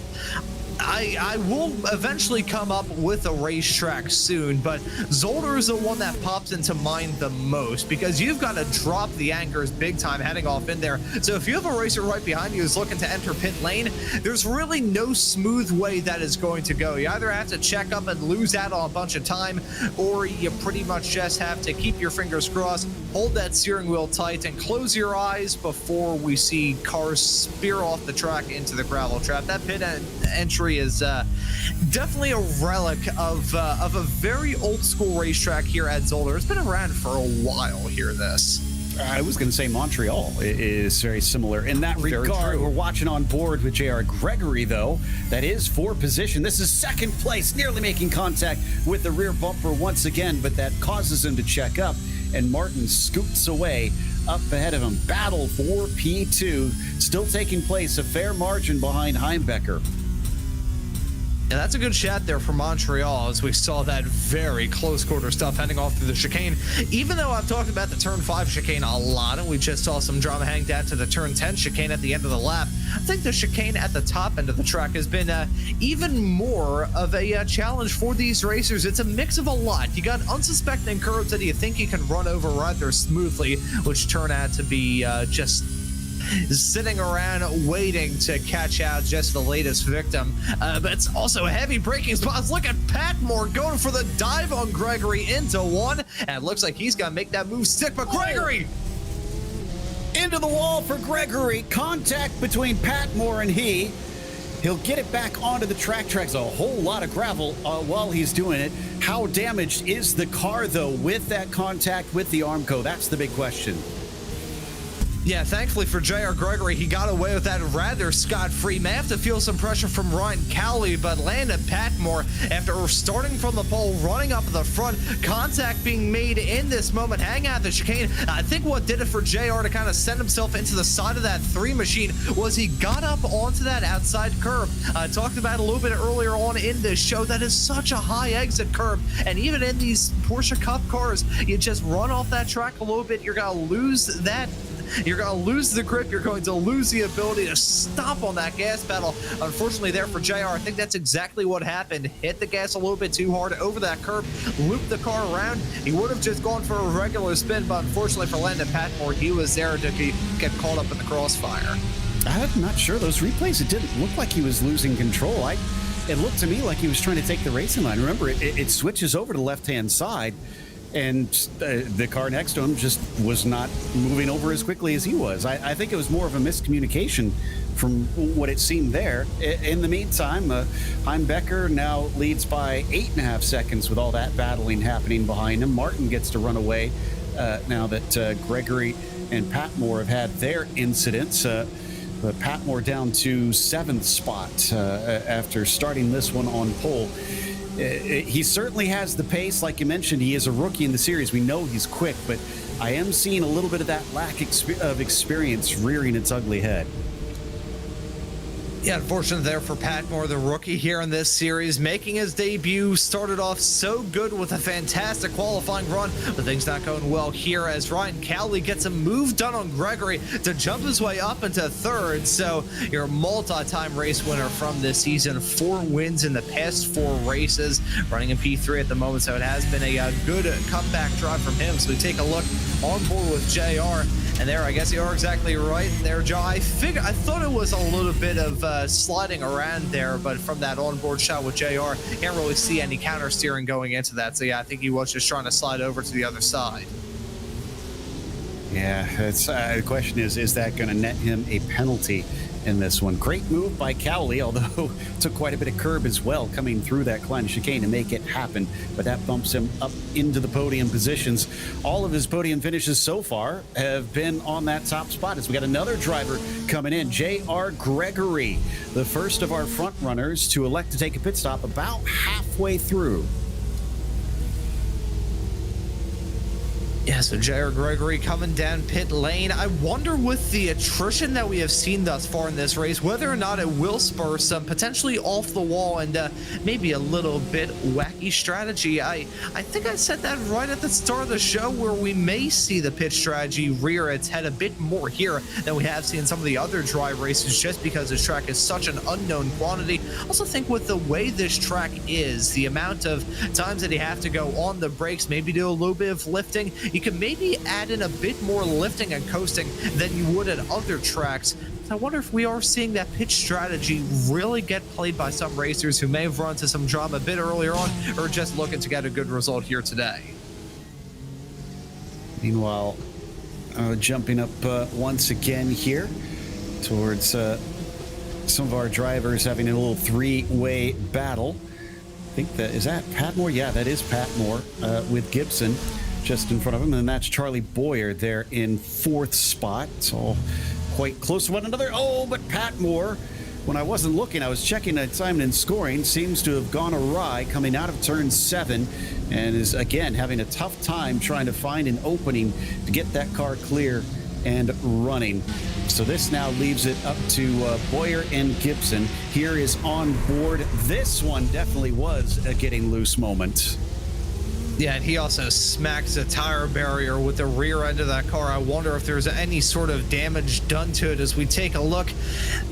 I will eventually come up with a racetrack soon, but Zolder is the one that pops into mind the most because you've got to drop the anchors big time heading off in there. So if you have a racer right behind you who's looking to enter pit lane, there's really no smooth way that is going to go. You either have to check up and lose out on a bunch of time, or you pretty much just have to keep your fingers crossed, hold that steering wheel tight, and close your eyes before we see cars spear off the track into the gravel trap. That pit entry is definitely a relic of a very old school racetrack here at Zolder. It's been around for a while here, this. I was going to say Montreal is very similar in that regard. We're watching on board with J.R. Gregory, though. That is for position. This is second place, nearly making contact with the rear bumper once again, but that causes him to check up, and Martin scoots away up ahead of him. Battle for P2 still taking place, a fair margin behind Heimbecker. And that's a good shot there for Montreal as we saw that very close quarter stuff heading off through the chicane. Even though I've talked about the turn 5 chicane a lot, and we just saw some drama hang down to the turn 10 chicane at the end of the lap, I think the chicane at the top end of the track has been even more of a challenge for these racers. It's a mix of a lot. You got unsuspecting curves that you think you can run over rather smoothly, which turn out to be just sitting around waiting to catch out just the latest victim. But it's also heavy braking spots. Look at Patmore going for the dive on Gregory into one, and it looks like he's gonna make that move stick. But Gregory into the wall for Gregory. Contact between Patmore and he. He'll get it back onto the track. Tracks a whole lot of gravel while he's doing it. How damaged is the car, though, with that contact with the Armco? That's the big question. Yeah, thankfully for J.R. Gregory, he got away with that rather scot-free. May have to feel some pressure from Ryan Cowley, but Landon Patmore, after starting from the pole, running up the front, contact being made in this moment, hang out the chicane. I think what did it for J.R. to kind of send himself into the side of that 3 machine was he got up onto that outside curb. I talked about it a little bit earlier on in this show. That is such a high exit curb, and even in these Porsche Cup cars, you just run off that track a little bit, you're going to lose that. You're going to lose the grip. You're going to lose the ability to stop on that gas pedal. Unfortunately, there for JR, I think that's exactly what happened. Hit the gas a little bit too hard over that curb, looped the car around. He would have just gone for a regular spin, but unfortunately for Landon Patmore, he was there to get caught up in the crossfire. I'm not sure. Those replays, it didn't look like he was losing control. It looked to me like he was trying to take the racing line. Remember, it switches over to the left-hand side, and the car next to him just was not moving over as quickly as he was. I think it was more of a miscommunication from what it seemed there. In the meantime, Heimbecker now leads by 8.5 seconds with all that battling happening behind him. Martin gets to run away now that Gregory and Patmore have had their incidents. But Patmore down to 7th spot after starting this one on pole. He certainly has the pace. Like you mentioned, he is a rookie in the series. We know he's quick, but I am seeing a little bit of that lack of experience rearing its ugly head. Yeah, unfortunate there for Patmore, the rookie here in this series, making his debut. Started off so good with a fantastic qualifying run, but things not going well here as Ryan Cowley gets a move done on Gregory to jump his way up into 3rd. So your multi-time race winner from this season, 4 wins in the past 4 races, running in P3 at the moment. So it has been a good comeback drive from him. So we take a look on board with JR. And there, I guess you are exactly right there, Joe. I thought it was a little bit of sliding around there, but from that onboard shot with JR, can't really see any counter steering going into that. So yeah, I think he was just trying to slide over to the other side. Yeah, it's the question is that going to net him a penalty in this one? Great move by Cowley, although took quite a bit of curb as well coming through that Klein chicane to make it happen, but that bumps him up into the podium positions. All of his podium finishes so far have been on that top spot as we got another driver coming in, J.R. Gregory, the first of our front runners to elect to take a pit stop about halfway through. Yeah, so J.R. Gregory coming down pit lane. I wonder with the attrition that we have seen thus far in this race, whether or not it will spur some potentially off the wall and maybe a little bit wacky strategy. I think I said that right at the start of the show, where we may see the pit strategy rear its head a bit more here than we have seen some of the other dry races, just because this track is such an unknown quantity. I also think with the way this track is, the amount of times that you have to go on the brakes, maybe do a little bit of lifting, you can maybe add in a bit more lifting and coasting than you would at other tracks. I wonder if we are seeing that pitch strategy really get played by some racers who may have run into some drama a bit earlier on, or just looking to get a good result here today. Meanwhile, jumping up once again here towards some of our drivers having a little 3-way battle. I think that is that Patmore. Yeah, that is Patmore with Gibson just in front of him, and that's Charlie Boyer there in 4th spot. It's all quite close to one another. Oh, but Patmore, when I wasn't looking, I was checking at Simon and scoring, seems to have gone awry coming out of turn 7, and is again having a tough time trying to find an opening to get that car clear and running. So this now leaves it up to Boyer and Gibson. Here is on board. This one definitely was a getting loose moment. Yeah, and he also smacks a tire barrier with the rear end of that car. I wonder if there's any sort of damage done to it as we take a look.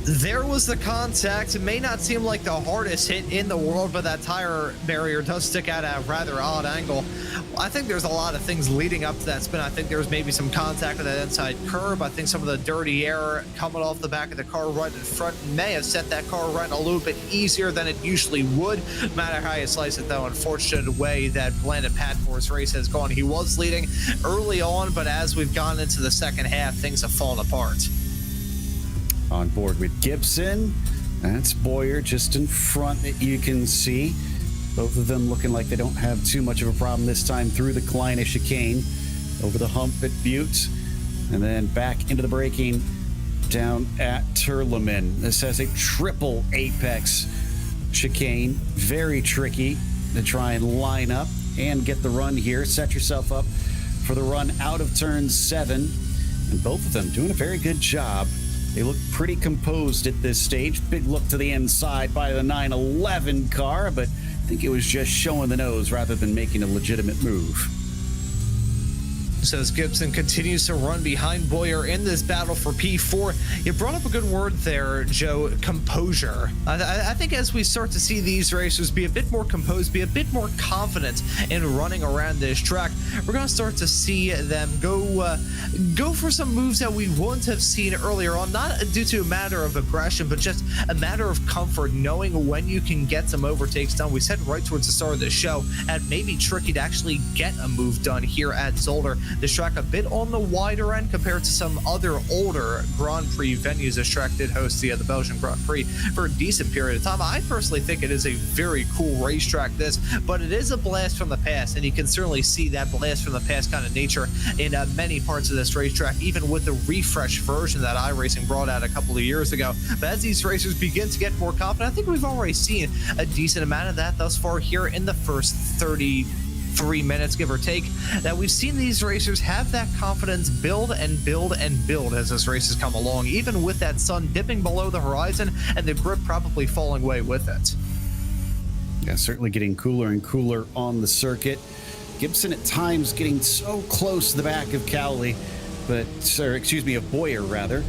There was the contact. It may not seem like the hardest hit in the world, but that tire barrier does stick out at a rather odd angle. I think there's a lot of things leading up to that spin. I think there's maybe some contact with that inside curb. I think some of the dirty air coming off the back of the car right in front may have set that car running a little bit easier than it usually would. No matter how you slice it, though, unfortunate way that Landon Patmore's race has gone. He was leading early on, but as we've gone into the second half, things have fallen apart. On board with Gibson, that's Boyer just in front that you can see. Both of them looking like they don't have too much of a problem this time through the Kleina chicane, over the hump at Butte, and then back into the braking down at Turleman. This has a triple apex chicane, very tricky to try and line up and get the run here. Set yourself up for the run out of turn 7, and both of them doing a very good job. They look pretty composed at this stage. Big look to the inside by the 911 car, but I think it was just showing the nose rather than making a legitimate move. So as Gibson continues to run behind Boyer in this battle for P4, you brought up a good word there, Joe, composure. I think as we start to see these racers be a bit more composed, be a bit more confident in running around this track, we're going to start to see them go for some moves that we wouldn't have seen earlier on, not due to a matter of aggression, but just a matter of comfort, knowing when you can get some overtakes done. We said right towards the start of the show, and it may be tricky to actually get a move done here at Zolder. This track a bit on the wider end compared to some other older Grand Prix venues. This track did host the Belgian Grand Prix for a decent period of time. I personally think it is a very cool racetrack, this, but it is a blast from the past, and you can certainly see that blast from the past kind of nature in many parts of this racetrack, even with the refresh version that iRacing brought out a couple of years ago. But as these racers begin to get more confident, I think we've already seen a decent amount of that thus far here in the first 33 minutes, give or take, that we've seen these racers have that confidence build and build and build as this race has come along, even with that sun dipping below the horizon and the grip probably falling away with it. Yeah, certainly getting cooler and cooler on the circuit. Gibson at times getting so close to the back of Cowley, of Boyer rather.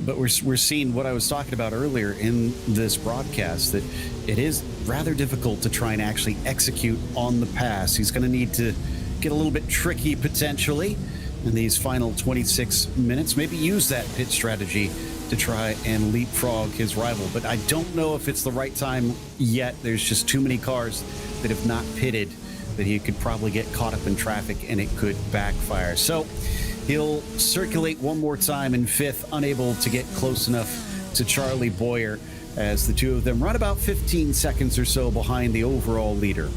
But we're seeing what I was talking about earlier in this broadcast, that it is rather difficult to try and actually execute on the pass. He's going to need to get a little bit tricky potentially in these final 26 minutes. Maybe use that pit strategy to try and leapfrog his rival. But I don't know if it's the right time yet. There's just too many cars that have not pitted that he could probably get caught up in traffic and it could backfire. So he'll circulate one more time in 5th, unable to get close enough to Charlie Boyer, as the two of them run about 15 seconds or so behind the overall leader.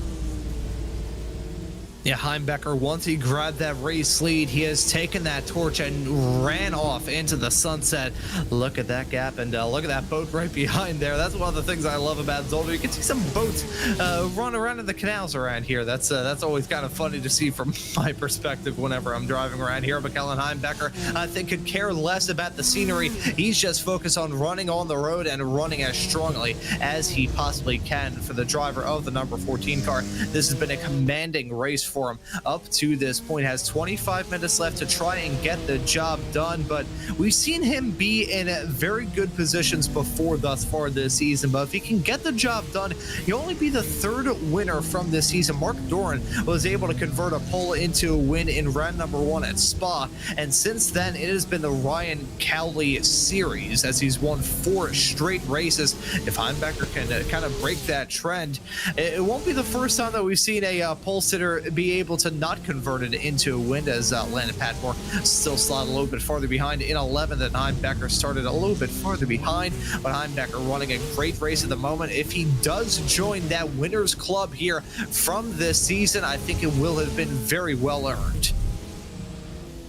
Yeah, Heimbecker, once he grabbed that race lead, he has taken that torch and ran off into the sunset. Look at that gap, and look at that boat right behind there. That's one of the things I love about Zolder. You can see some boats run around in the canals around here. That's always kind of funny to see from my perspective whenever I'm driving around here. But Kellen Heimbecker, I think, could care less about the scenery. He's just focused on running on the road and running as strongly as he possibly can for the driver of the number 14 car. This has been a commanding race for him up to this point. Has 25 minutes left to try and get the job done, but we've seen him be in very good positions before thus far this season. But if he can get the job done, he'll only be the 3rd winner from this season. Mark Doran was able to convert a pole into a win in round number 1 at Spa, and since then it has been the Ryan Cowley series as he's won 4 straight races. If Heimbecker can kind of break that trend, it won't be the first time that we've seen a pole sitter be able to not convert it into a win, as Landon Patmore still slotted a little bit farther behind in 11th, and Heimbecker started a little bit farther behind, but Heimbecker running a great race at the moment. If he does join that winner's club here from this season, I think it will have been very well earned.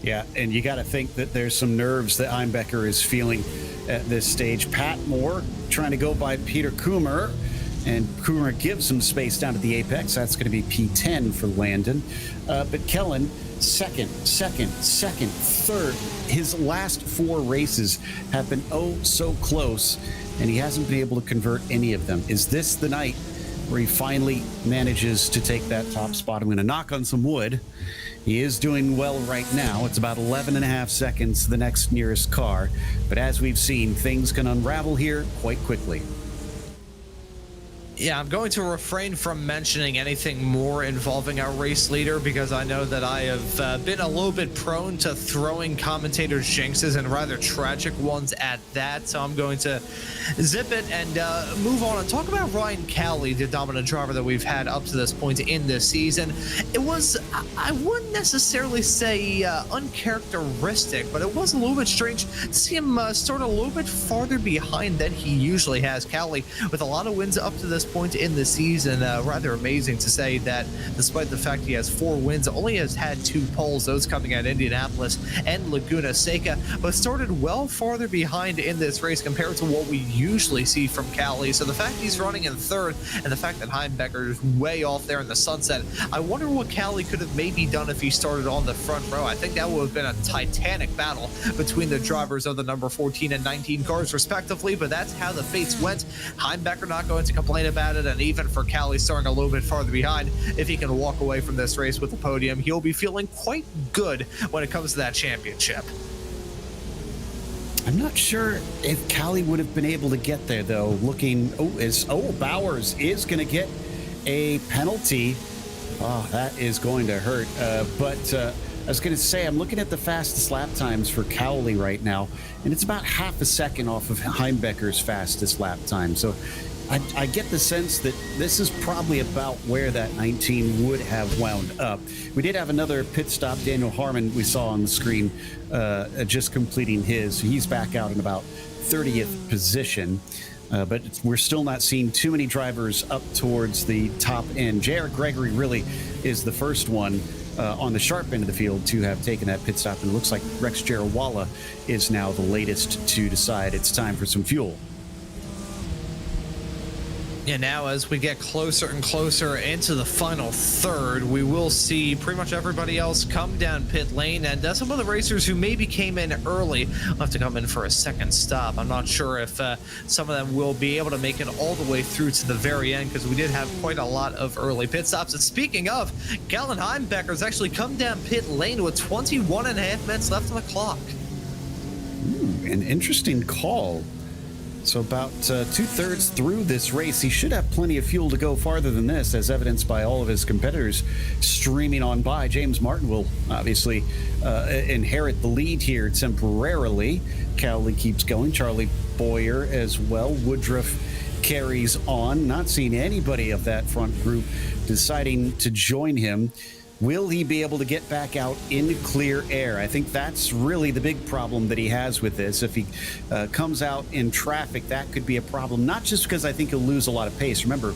Yeah, and you got to think that there's some nerves that Heimbecker is feeling at this stage. Patmore trying to go by Peter Coomer, and Coomer gives him space down at the apex. That's going to be P10 for Landon. But Kellen, second, third. His last 4 races have been oh so close, and he hasn't been able to convert any of them. Is this the night where he finally manages to take that top spot. I'm going to knock on some wood. He is doing well right now. It's about 11 and a half seconds to the next nearest car. But as we've seen, things can unravel here quite quickly. Yeah, I'm going to refrain from mentioning anything more involving our race leader because I know that I have been a little bit prone to throwing commentators' jinxes and rather tragic ones at that. So I'm going to zip it and move on and talk about Ryan Cowley, the dominant driver that we've had up to this point in this season. It was, I wouldn't necessarily say uncharacteristic, but it was a little bit strange to see him start a little bit farther behind than he usually has. Cowley, with a lot of wins up to this point in the season, rather amazing to say that despite the fact he has 4 wins, only has had 2 poles, those coming at Indianapolis and Laguna Seca, but started well farther behind in this race compared to what we usually see from Cowley. So the fact he's running in 3rd and the fact that Heimbecker is way off there in the sunset, I wonder what Cowley could have maybe done if he started on the front row. I think that would have been a titanic battle between the drivers of the number 14 and 19 cars respectively, but that's how the fates went. Heimbecker not going to complain about it, and even for Cowley starting a little bit farther behind, if he can walk away from this race with the podium, he'll be feeling quite good when it comes to that championship. I'm not sure if Cowley would have been able to get there, though. Bowers is going to get a penalty. Oh, that is going to hurt. But I was going to say, I'm looking at the fastest lap times for Cowley right now, and it's about half a second off of Heimbecker's fastest lap time. So I get the sense that this is probably about where that 19 would have wound up. We did have another pit stop. Daniel Harmon, we saw on the screen, just completing his. He's back out in about 30th position. But we're still not seeing too many drivers up towards the top end. J.R. Gregory really is the first one on the sharp end of the field to have taken that pit stop. And it looks like Rex Jarawala is now the latest to decide it's time for some fuel. And now as we get closer and closer into the final third, we will see pretty much everybody else come down pit lane, and some of the racers who maybe came in early will have to come in for a second stop. I'm not sure if some of them will be able to make it all the way through to the very end, because we did have quite a lot of early pit stops. And speaking of, Galen Heimbecker's actually come down pit lane with 21 and a half minutes left on the clock. An interesting call. So about 2/3 through this race, he should have plenty of fuel to go farther than this, as evidenced by all of his competitors streaming on by. James Martin will obviously inherit the lead here temporarily. Cowley keeps going. Charlie Boyer as well. Woodruff carries on. Not seeing anybody of that front group deciding to join him. Will he be able to get back out in clear air? I think that's really the big problem that he has with this. If he comes out in traffic, that could be a problem, not just because I think he'll lose a lot of pace. Remember,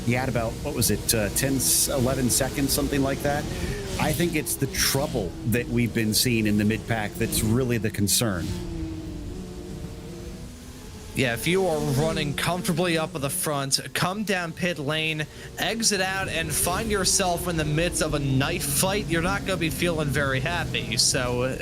he had about, 10, 11 seconds, something like that. I think it's the trouble that we've been seeing in the mid-pack that's really the concern. Yeah, if you are running comfortably up at the front, come down pit lane, exit out, and find yourself in the midst of a knife fight, you're not going to be feeling very happy. So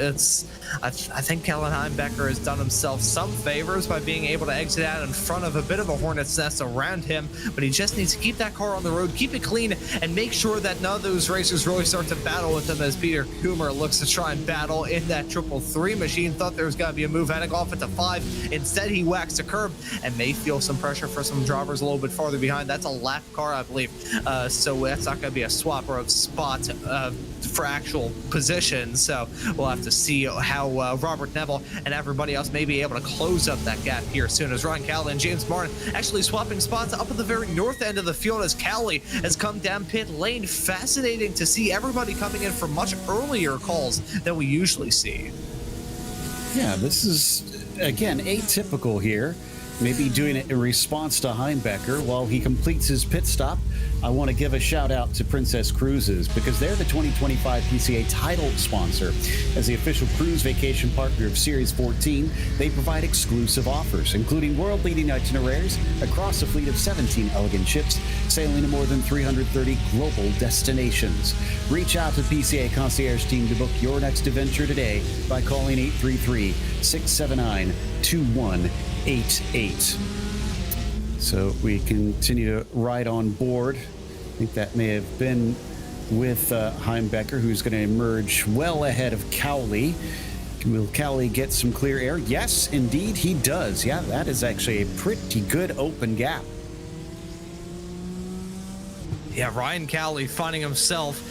I think Galen Heimbecker has done himself some favors by being able to exit out in front of a bit of a hornet's nest around him, but he just needs to keep that car on the road, keep it clean, and make sure that none of those racers really start to battle with him, as Peter Coomer looks to try and battle in that 333 machine. Thought there was going to be a move heading off into 5. Instead, he whacks the curb and may feel some pressure for some drivers a little bit farther behind. That's a lap car, I believe. So that's not going to be a swap or a spot for actual position. So we'll have to see how Robert Neville and everybody else may be able to close up that gap here soon, as Ryan Cowley and James Martin actually swapping spots up at the very north end of the field, as Cowley has come down pit lane. Fascinating to see everybody coming in for much earlier calls than we usually see. Yeah, this is, again, atypical here. Maybe doing it in response to Heimbecker while he completes his pit stop. I want to give a shout out to Princess Cruises, because they're the 2025 PCA title sponsor. As the official cruise vacation partner of Series 14, they provide exclusive offers, including world-leading itineraries across a fleet of 17 elegant ships, sailing to more than 330 global destinations. Reach out to PCA Concierge Team to book your next adventure today by calling 833-679-2188. So we continue to ride on board. I think that may have been with Heimbecker, who's going to emerge well ahead of Cowley. Will Cowley get some clear air? Yes, indeed he does. Yeah, that is actually a pretty good open gap. Yeah, Ryan Cowley finding himself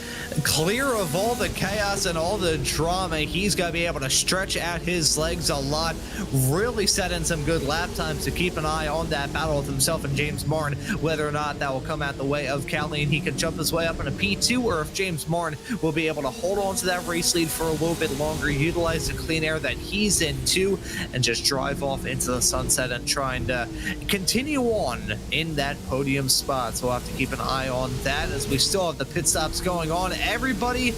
clear of all the chaos and all the drama. He's got to be able to stretch out his legs a lot, really set in some good lap times to keep an eye on that battle with himself and James Martin, whether or not that will come out the way of Cowley and he can jump his way up in a P2, or if James Martin will be able to hold on to that race lead for a little bit longer, utilize the clean air that he's in too, and just drive off into the sunset and trying to continue on in that podium spot. So we'll have to keep an eye on that as we still have the pit stops going on. Everybody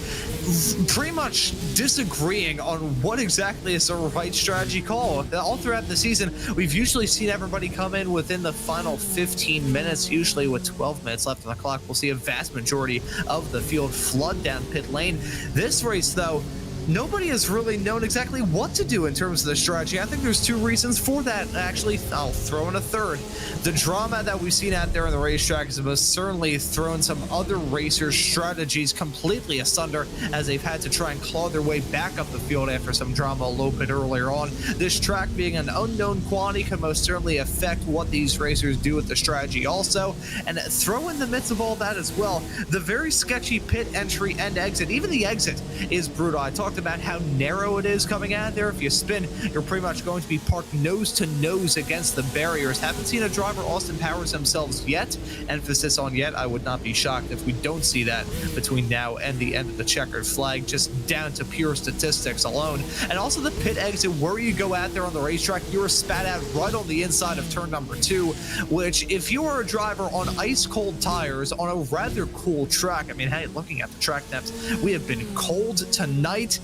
pretty much disagreeing on what exactly is the right strategy call. All throughout the season, we've usually seen everybody come in within the final 15 minutes, usually with 12 minutes left on the clock. We'll see a vast majority of the field flood down pit lane. This race, though, nobody has really known exactly what to do in terms of the strategy. I think there's two reasons for that. Actually, I'll throw in a third. The drama that we've seen out there on the racetrack has most certainly thrown some other racers' strategies completely asunder, as they've had to try and claw their way back up the field after some drama a little bit earlier on. This track being an unknown quantity can most certainly affect what these racers do with the strategy also. And throw in the midst of all that as well, the very sketchy pit entry and exit. Even the exit is brutal. I talked about how narrow it is coming out there. If you spin, you're pretty much going to be parked nose to nose against the barriers. Haven't seen a driver Austin Powers themselves yet. Emphasis on yet. I would not be shocked if we don't see that between now and the end of the checkered flag, just down to pure statistics alone. And also the pit exit, where you go out there on the racetrack, you're spat out right on the inside of turn number 2, which if you are a driver on ice cold tires on a rather cool track, I mean, hey, looking at the track depths, we have been cold tonight.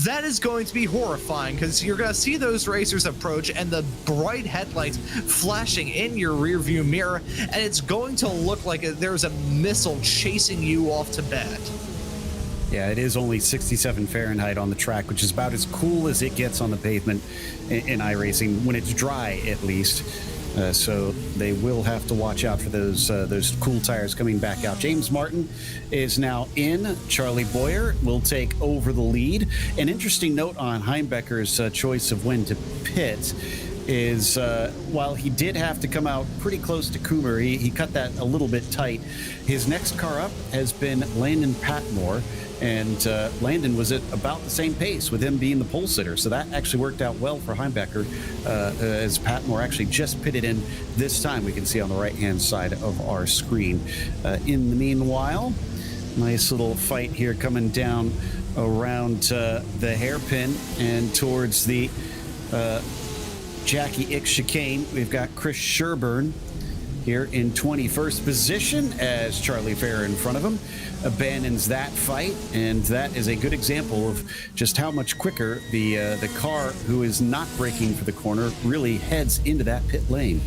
That is going to be horrifying, because you're going to see those racers approach and the bright headlights flashing in your rear view mirror, and it's going to look like there's a missile chasing you off to bed. Yeah, it is only 67 Fahrenheit on the track, which is about as cool as it gets on the pavement in iRacing, when it's dry at least. So they will have to watch out for those cool tires coming back out. James Martin is now in. Charlie Boyer will take over the lead. An interesting note on Heimbecker's choice of when to pit is while he did have to come out pretty close to Coomer, he cut that a little bit tight. His next car up has been Landon Patmore. And Landon was at about the same pace, with him being the pole sitter. So that actually worked out well for Heimbecker, as Patmore actually just pitted in this time. We can see on the right-hand side of our screen. In the meanwhile, nice little fight here coming down around the hairpin and towards the Jackie Ick chicane. We've got Chris Sherburne here in 21st position, as Charlie Farrer in front of him abandons that fight, and that is a good example of just how much quicker the car who is not braking for the corner really heads into that pit lane.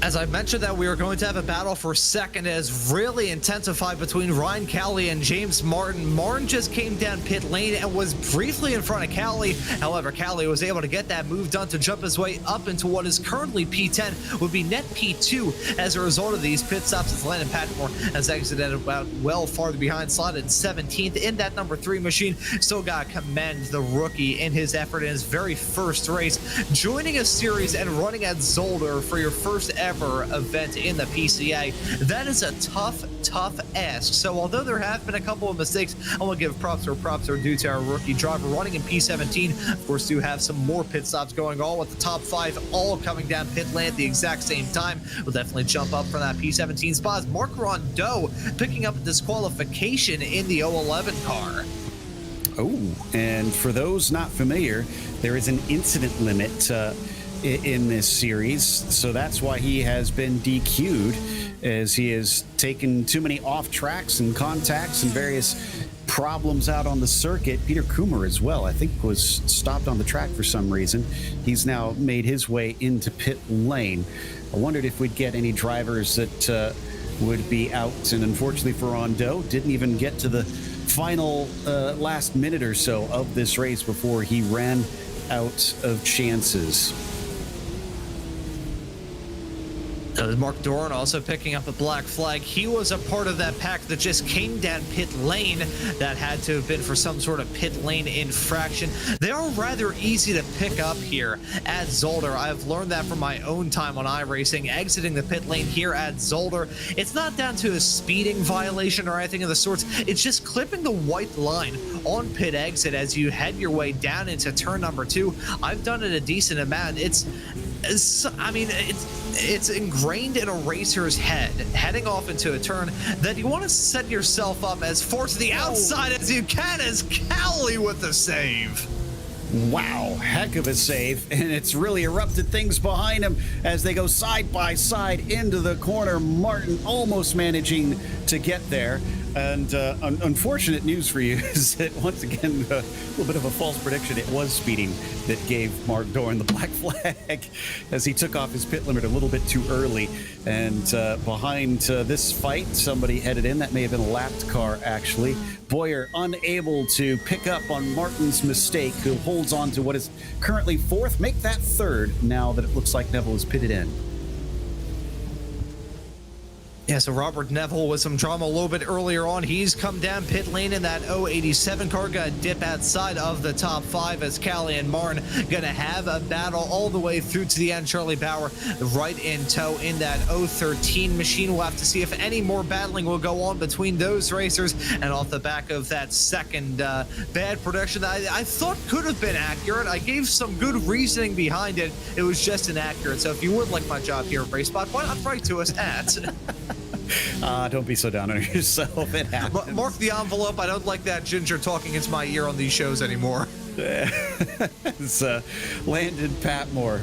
As I mentioned that we were going to have a battle for second, has really intensified between Ryan Cowley and James Martin. Martin just came down pit lane and was briefly in front of Cowley. However, Cowley was able to get that move done to jump his way up into what is currently P10, would be net P2 as a result of these pit stops, as Landon Patmore has exited about well farther behind, slotted 17th in that number 3 machine. Still got to commend the rookie in his effort in his very first race, joining a series and running at Zolder for your first ever event in the PCA. That is a tough ask. So although there have been a couple of mistakes, I want to give props where props are due to our rookie driver running in P17. Of course, do have some more pit stops going on, with the top 5 all coming down pit lane at the exact same time. We'll definitely jump up from that P17 spot. Mark Rondeau picking up a disqualification in the 011 car. Oh, and for those not familiar, there is an incident limit in this series, so that's why he has been DQ'd, as he has taken too many off tracks and contacts and various problems out on the circuit. Peter Coomer as well, I think, was stopped on the track for some reason. He's now made his way into pit lane. I wondered if we'd get any drivers that would be out, and unfortunately for Rondeau, didn't even get to the final last minute or so of this race before he ran out of chances. Mark Doran also picking up a black flag. He was a part of that pack that just came down pit lane. That had to have been for some sort of pit lane infraction. They are rather easy to pick up here at Zolder. I've learned that from my own time on iRacing. Exiting the pit lane here at Zolder, it's not down to a speeding violation or anything of the sorts. It's just clipping the white line on pit exit as you head your way down into turn number 2. I've done it a decent amount. It's ingrained in a racer's head, heading off into a turn, that you want to set yourself up as far to the outside as you can, as Cowley with the save. Wow, heck of a save, and it's really erupted things behind him as they go side by side into the corner. Martin almost managing to get there. And unfortunate news for you is that, once again, a little bit of a false prediction. It was speeding that gave Mark Doran the black flag as he took off his pit limit a little bit too early. And behind this fight, somebody headed in. That may have been a lapped car, actually. Boyer unable to pick up on Martin's mistake, who holds on to what is currently 4th. Make that 3rd now that it looks like Neville is pitted in. Yeah, so Robert Neville with some drama a little bit earlier on. He's come down pit lane in that 087 car, gonna dip outside of the top 5 as Callie and Marn gonna have a battle all the way through to the end. Charlie Bauer right in tow in that 013 machine. We'll have to see if any more battling will go on between those racers. And off the back of that second bad production that I thought could have been accurate, I gave some good reasoning behind it. It was just inaccurate. So if you would like my job here at RaceSpot, why not write to us at... Don't be so down on yourself. It happens. Mark the envelope. I don't like that ginger talking into my ear on these shows anymore. It's, Landon Patmore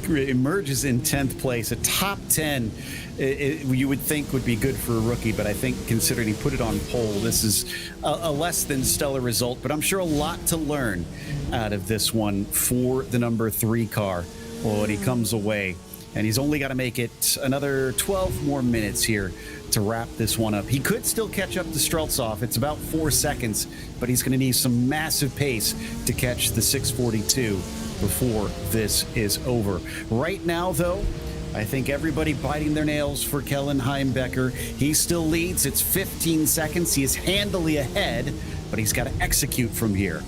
emerges in 10th place. A top 10 you would think would be good for a rookie, but I think considering he put it on pole, this is a less than stellar result. But I'm sure a lot to learn out of this one for the number 3 car when he comes away. And he's only got to make it another 12 more minutes here to wrap this one up. He could still catch up to Streltsov. It's about 4 seconds, but he's going to need some massive pace to catch the 642 before this is over. Right now, though, I think everybody biting their nails for Kellen Heimbecker. He still leads. It's 15 seconds. He is handily ahead, but he's got to execute from here.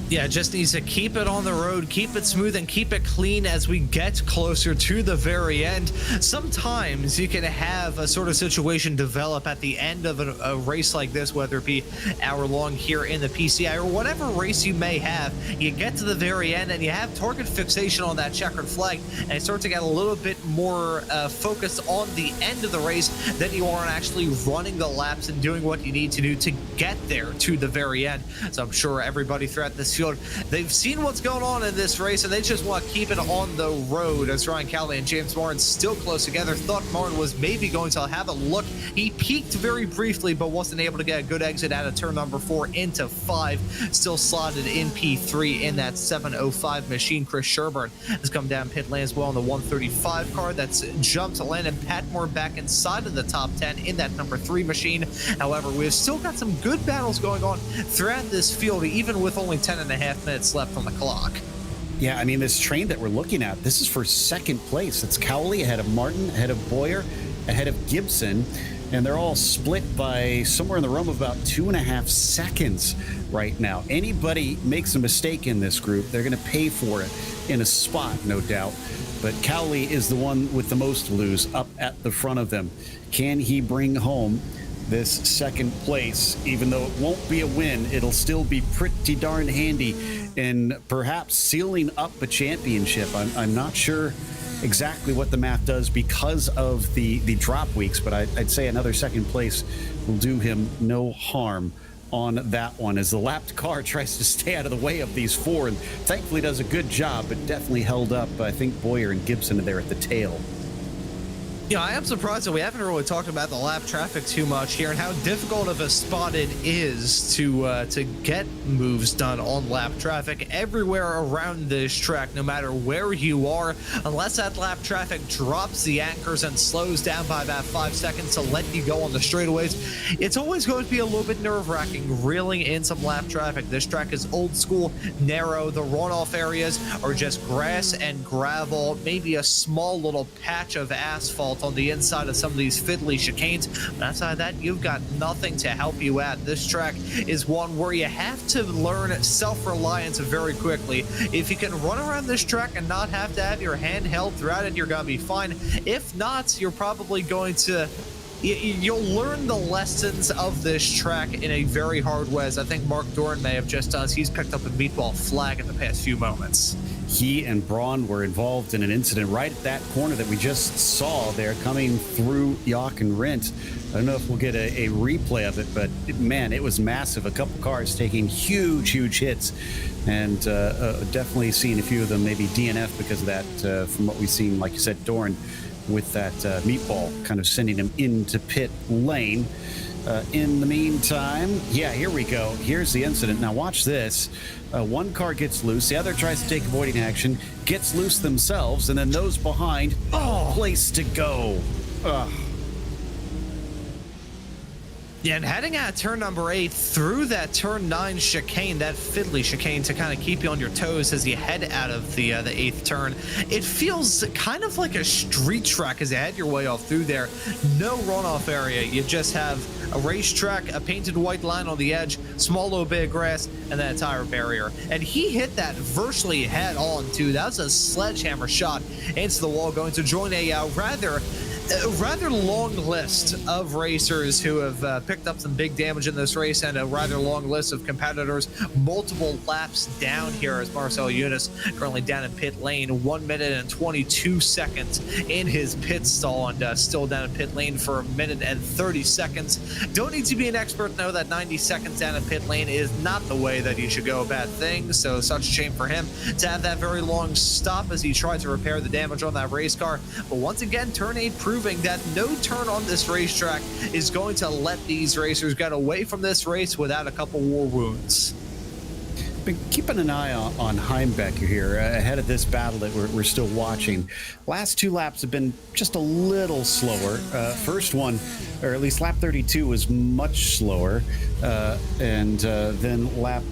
Yeah, just needs to keep it on the road, keep it smooth, and keep it clean as we get closer to the very end. Sometimes you can have a sort of situation develop at the end of a race like this, whether it be hour-long here in the PCA or whatever race you may have. You get to the very end and you have target fixation on that checkered flag, and it starts to get a little bit more focused on the end of the race than you are on actually running the laps and doing what you need to do to get there to the very end. So I'm sure everybody throughout this field, they've seen what's going on in this race, and they just want to keep it on the road. As Ryan Cowley and James Martin still close together. Thought Martin was maybe going to have a look. He peaked very briefly, but wasn't able to get a good exit out of turn number 4 into 5. Still slotted in P3 in that 705 machine. Chris Sherburne has come down pit lane as well in the 135 car. That's jumped Landon Patmore back inside of the top 10 in that number 3 machine. However, we've still got some good battles going on throughout this field, even with only 10.5 minutes left on the clock. Yeah, I mean, this train that we're looking at, this is for 2nd place. It's Cowley ahead of Martin, ahead of Boyer, ahead of Gibson, and they're all split by somewhere in the realm of about 2.5 seconds right now. Anybody makes a mistake in this group, they're going to pay for it in a spot, no doubt. But Cowley is the one with the most to lose up at the front of them. Can he bring home this 2nd place? Even though it won't be a win, it'll still be pretty darn handy in perhaps sealing up a championship. I'm not sure exactly what the math does because of the drop weeks, but I'd say another 2nd place will do him no harm on that one, as the lapped car tries to stay out of the way of these 4 and thankfully does a good job, but definitely held up. I think Boyer and Gibson are there at the tail. Yeah, I am surprised that we haven't really talked about the lap traffic too much here and how difficult of a spot it is to get moves done on lap traffic everywhere around this track, no matter where you are, unless that lap traffic drops the anchors and slows down by about 5 seconds to let you go on the straightaways. It's always going to be a little bit nerve-wracking reeling in some lap traffic. This track is old school, narrow. The runoff areas are just grass and gravel, maybe a small little patch of asphalt on the inside of some of these fiddly chicanes. But outside of that, you've got nothing to help you out. This track is one where you have to learn self-reliance very quickly. If you can run around this track and not have to have your hand held throughout it, you're going to be fine. If not, you're probably going to you'll learn the lessons of this track in a very hard way, as I think Mark Doran may have just done, as he's picked up a meatball flag in the past few moments. He and Braun were involved in an incident right at that corner that we just saw there coming through Yock and Rent. I don't know if we'll get a replay of it, but man, it was massive. A couple cars taking huge hits, and definitely seen a few of them maybe DNF because of that, from what we've seen, like you said, Doran, with that meatball kind of sending him into pit lane. In the meantime, yeah, here we go. Here's the incident. Now watch this. One car gets loose. The other tries to take avoiding action, gets loose themselves, and then those behind, place to go. Ugh. Yeah, and heading out turn number 8 through that turn 9 chicane, that fiddly chicane, to kind of keep you on your toes as you head out of the 8th turn. It feels kind of like a street track as you head your way off through there. No runoff area. You just have a racetrack, a painted white line on the edge, small little bit of grass, and then a tire barrier. And he hit that virtually head on, too. That was a sledgehammer shot into the wall, going to join a rather long list of racers who have picked up some big damage in this race, and a rather long list of competitors multiple laps down here, as Marcel Eunice currently down in pit lane, 1 minute and 22 seconds in his pit stall, and still down in pit lane for 1 minute and 30 seconds. Don't need to be an expert to know that 90 seconds down in pit lane is not the way that you should go about things, so such a shame for him to have that very long stop as he tried to repair the damage on that race car. But once again, turn 8 proving that no turn on this racetrack is going to let these racers get away from this race without a couple war wounds. Been keeping an eye on Heimbecker here ahead of this battle that we're still watching. Last 2 laps have been just a little slower. First one, or at least lap 32, was much slower, and then lap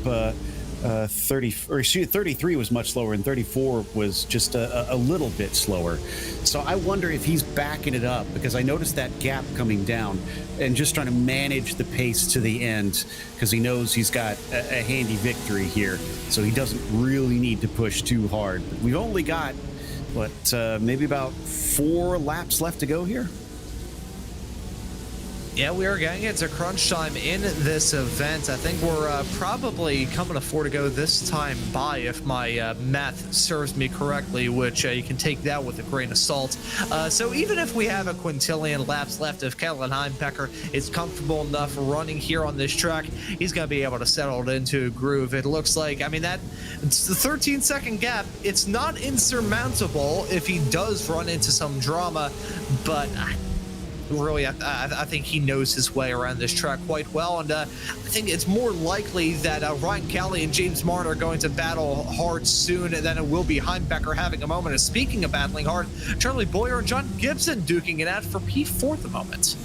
33 was much slower, and 34 was just a little bit slower. So I wonder if he's backing it up, because I noticed that gap coming down and just trying to manage the pace to the end, because he knows he's got a handy victory here, so he doesn't really need to push too hard. But we've only got, maybe about 4 laps left to go here? Yeah, we are getting it to crunch time in this event. I think we're probably coming to 4 to go this time by, if my math serves me correctly, which you can take that with a grain of salt. So even if we have a quintillion laps left, if Kellen Heimbecker is comfortable enough running here on this track, he's going to be able to settle it into a groove. It looks like, I mean, it's the 13-second gap. It's not insurmountable if he does run into some drama, but really, I think he knows his way around this track quite well, and I think it's more likely that Ryan Cowley and James Martin are going to battle hard soon than it will be Heimbecker having a moment. And speaking of battling hard, Charlie Boyer and John Gibson duking it out for P4 at the moment.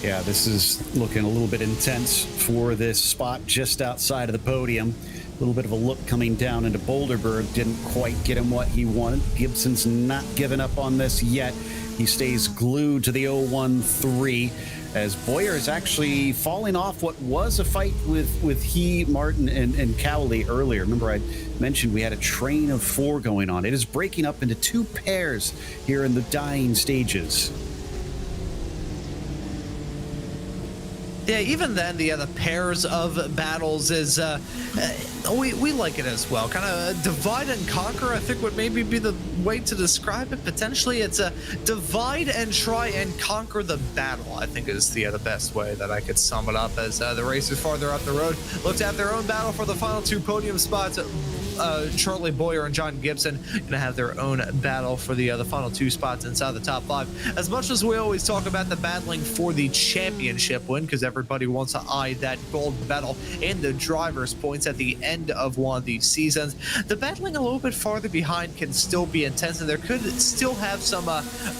Yeah, this is looking a little bit intense for this spot just outside of the podium. A little bit of a look coming down into Boulderberg. Didn't quite get him what he wanted. Gibson's not giving up on this yet. He stays glued to the 013 as Boyer is actually falling off what was a fight with he, Martin, and Cowley earlier. Remember, I mentioned we had a train of 4 going on. It is breaking up into 2 pairs here in the dying stages. Yeah, even then, the pairs of battles is, we like it as well. Kind of divide and conquer, I think would maybe be the way to describe it. Potentially, it's a divide and try and conquer the battle, I think is the best way that I could sum it up, as the racers farther up the road look to have their own battle for the final 2 podium spots. Charlie Boyer and John Gibson going to have their own battle for the final 2 spots inside the top 5. As much as we always talk about the battling for the championship win, because everybody wants to eye that gold medal and the driver's points at the end of one of these seasons, the battling a little bit farther behind can still be intense, and there could still have some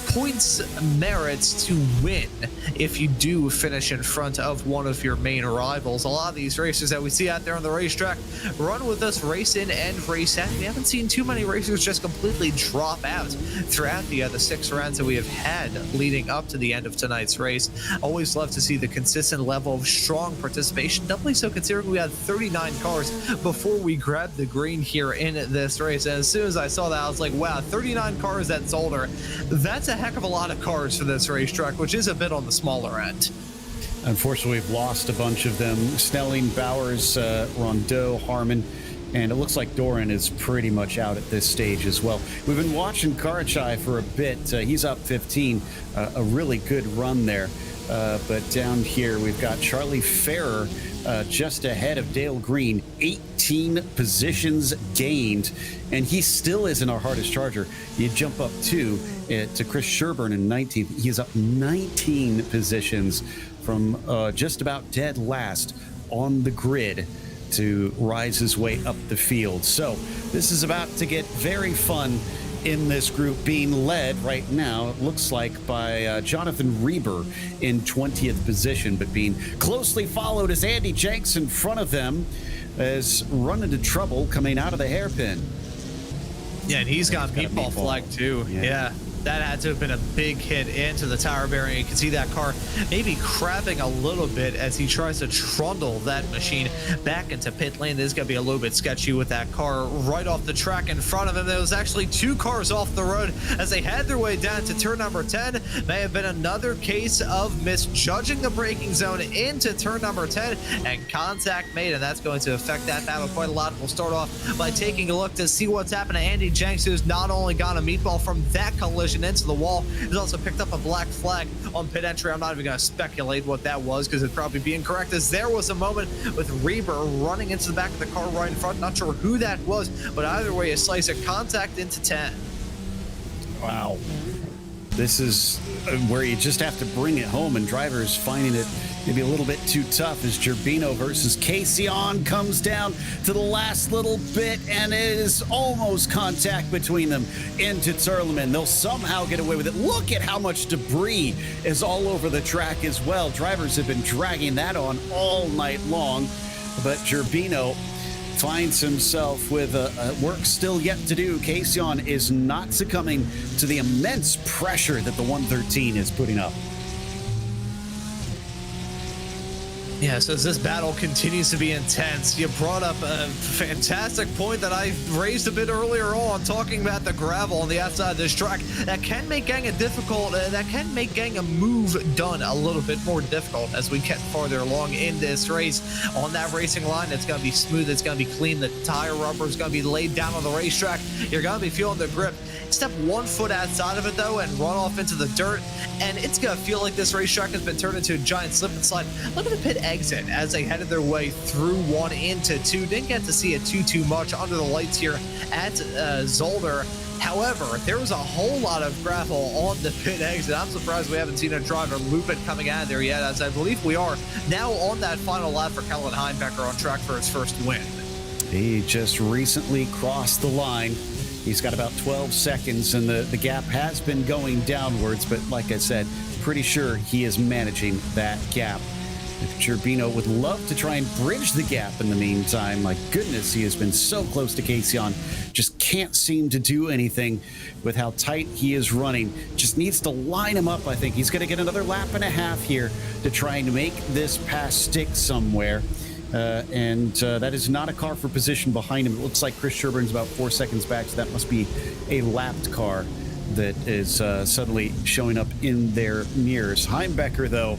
points merits to win if you do finish in front of one of your main rivals. A lot of these racers that we see out there on the racetrack run with us race in and race out. We haven't seen too many racers just completely drop out throughout the 6 rounds that we have had leading up to the end of tonight's race. Always love to see the consistent level of strong participation, doubly so considering we had 39 cars before we grabbed the green here in this race. And as soon as I saw that, I was like, wow, 39 cars at Zolder. That's a heck of a lot of cars for this racetrack, which is a bit on the smaller end. Unfortunately, we've lost a bunch of them. Snelling, Bowers, Rondeau, Harmon, and it looks like Doran is pretty much out at this stage as well. We've been watching Karachai for a bit. He's up 15, a really good run there. But down here, we've got Charlie Ferrer just ahead of Dale Green, 18 positions gained, and he still isn't our hardest charger. You jump up to Chris Sherburne in 19th. He's up 19 positions from just about dead last on the grid to rise his way up the field. So this is about to get very fun in this group, being led right now, it looks like, by Jonathan Reber in 20th position, but being closely followed as Andy Jenks in front of them has run into trouble coming out of the hairpin. Yeah, and he's got meatball flag too. Yeah. That had to have been a big hit into the tire bearing. You can see that car maybe crapping a little bit as he tries to trundle that machine back into pit lane. This is going to be a little bit sketchy with that car right off the track in front of him. There was actually 2 cars off the road as they had their way down to turn number 10. May have been another case of misjudging the braking zone into turn number 10, and contact made, and that's going to affect that battle quite a lot. We'll start off by taking a look to see what's happened to Andy Jenks, who's not only got a meatball from that collision into the wall, he's also picked up a black flag on pit entry. I'm not even going to speculate what that was because it'd probably be incorrect, as there was a moment with Reber running into the back of the car right in front. Not sure who that was, but either way, a slice of contact into 10. Wow. This is where you just have to bring it home, and drivers finding it maybe a little bit too tough as Gerbino versus Casion comes down to the last little bit, and it is almost contact between them into Turleman. They'll somehow get away with it. Look at how much debris is all over the track as well. Drivers have been dragging that on all night long, but Gerbino finds himself with work still yet to do. Casion is not succumbing to the immense pressure that the 113 is putting up. Yeah, so as this battle continues to be intense, you brought up a fantastic point that I raised a bit earlier on, talking about the gravel on the outside of this track. That can make getting a move done a little bit more difficult as we get farther along in this race. On that racing line, it's going to be smooth, it's going to be clean, the tire rubber is going to be laid down on the racetrack. You're going to be feeling the grip. Step 1 foot outside of it, though, and run off into the dirt, and it's going to feel like this racetrack has been turned into a giant slip and slide. Look at the pit exit as they headed their way through 1 into 2. Didn't get to see it too much under the lights here at Zolder. However, there was a whole lot of gravel on the pit exit. I'm surprised we haven't seen a driver loop it coming out of there yet, as I believe we are now on that final lap for Kellen Heimbecker on track for his first win. He just recently crossed the line. He's got about 12 seconds, and the gap has been going downwards, but like I said, pretty sure he is managing that gap. If Gerbino would love to try and bridge the gap in the meantime, my goodness, he has been so close to Casion. Just can't seem to do anything with how tight he is running. Just needs to line him up, I think. He's going to get another lap and a half here to try and make this pass stick somewhere. That is not a car for position behind him. It looks like Chris Sherburne's about 4 seconds back, so that must be a lapped car that is suddenly showing up in their mirrors. Heimbecker, though,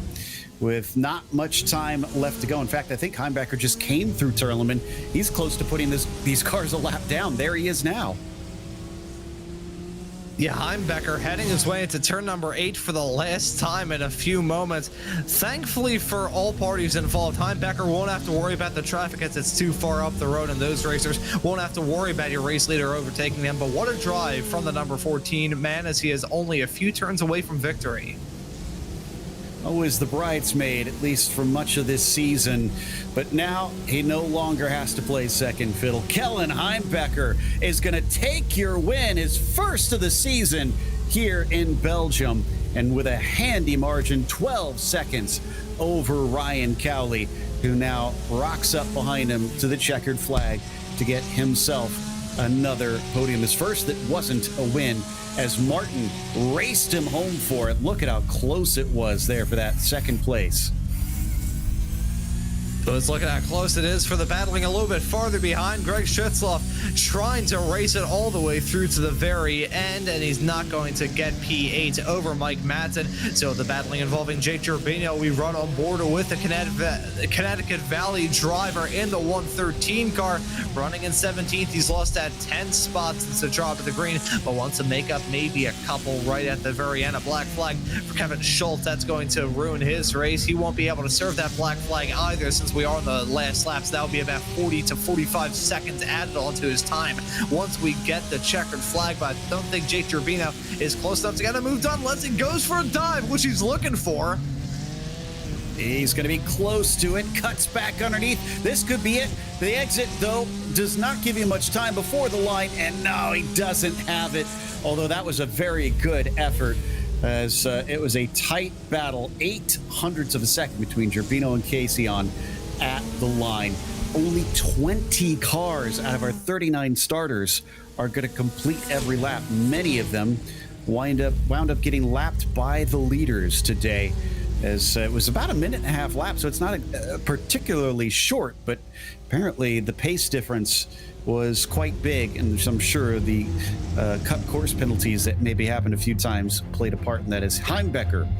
with not much time left to go. In fact, I think Heimbecker just came through Turleman. He's close to putting these cars a lap down. There he is now. Yeah, Heimbecker heading his way into turn number 8 for the last time in a few moments. Thankfully for all parties involved, Heimbecker won't have to worry about the traffic as it's too far up the road, and those racers won't have to worry about your race leader overtaking them. But what a drive from the number 14 man, as he is only a few turns away from victory. Always the bridesmaid, at least for much of this season. But now he no longer has to play second fiddle. Kellen Heimbecker is going to take your win, his first of the season here in Belgium, and with a handy margin, 12 seconds over Ryan Cowley, who now rocks up behind him to the checkered flag to get himself another podium. His first that wasn't a win, as Martin raced him home for it. Look at how close it was there for that second place. Let's look at how close it is for the battling a little bit farther behind. Greg Schitzloff trying to race it all the way through to the very end, and he's not going to get P8 over Mike Madsen. So the battling involving Jake Gerbino, we run on board with the Connecticut Valley driver in the 113 car, running in 17th. He's lost at 10 spots since the drop of the green, but wants to make up maybe a couple right at the very end. A black flag for Kevin Schultz. That's going to ruin his race. He won't be able to serve that black flag either, since we are on the last laps. That will be about 40 to 45 seconds added onto his time once we get the checkered flag. But I don't think Jake Gerbino is close enough to get a move done. Leslie goes for a dive, which he's looking for. He's going to be close to it, cuts back underneath. This could be it. The exit, though, does not give you much time before the line, and no, he doesn't have it, although that was a very good effort, as it was a tight battle, 0.08 of a second between Gerbino and Casey on at the line. Only 20 cars out of our 39 starters are going to complete every lap. Many of them wound up getting lapped by the leaders today, as it was about a minute and a half lap, so it's not particularly short, but apparently the pace difference was quite big, and I'm sure the cut course penalties that maybe happened a few times played a part in that, as Heimbecker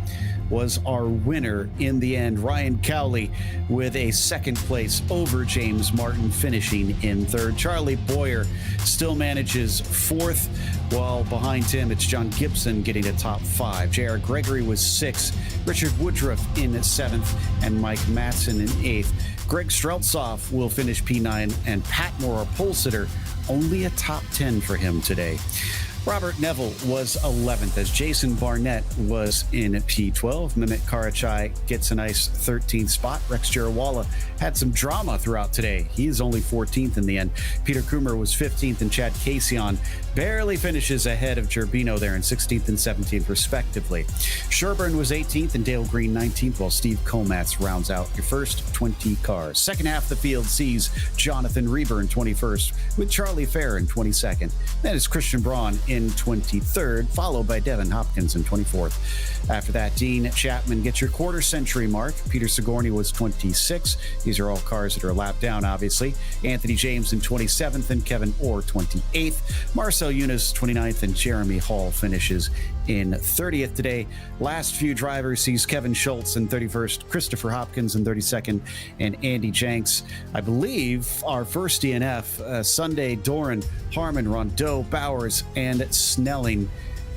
was our winner in the end. Ryan Cowley with a second place over James Martin, finishing in third. Charlie Boyer still manages fourth, while behind him it's John Gibson getting a top 5. J.R. Gregory was 6th, Richard Woodruff in 7th, and Mike Madsen in 8th. Greg Streltsov will finish P9, and Pat Moore, our pole sitter, only a top 10 for him today. Robert Neville was 11th, as Jason Barnett was in P12. Mehmet Karachai gets a nice 13th spot. Rex Jarawala had some drama throughout today. He is only 14th in the end. Peter Krumer was 15th, and Chad Casion barely finishes ahead of Gerbino there in 16th and 17th, respectively. Sherburne was 18th, and Dale Green 19th, while Steve Komatz rounds out your first 20 cars. Second half of the field sees Jonathan Reber in 21st, with Charlie Fair in 22nd. Then it's Christian Braun in 23rd, followed by Devin Hopkins in 24th. After that, Dean Chapman gets your quarter century mark. Peter Sigourney was 26. These are all cars that are a lap down, obviously. Anthony James in 27th, and Kevin Orr 28th. Marcel Eunice 29th, and Jeremy Hall finishes in 30th today. Last few drivers sees Kevin Schultz in 31st, Christopher Hopkins in 32nd, and Andy Jenks. I believe our first DNF, Sunday, Doran, Harmon, Rondeau, Bowers, and Snelling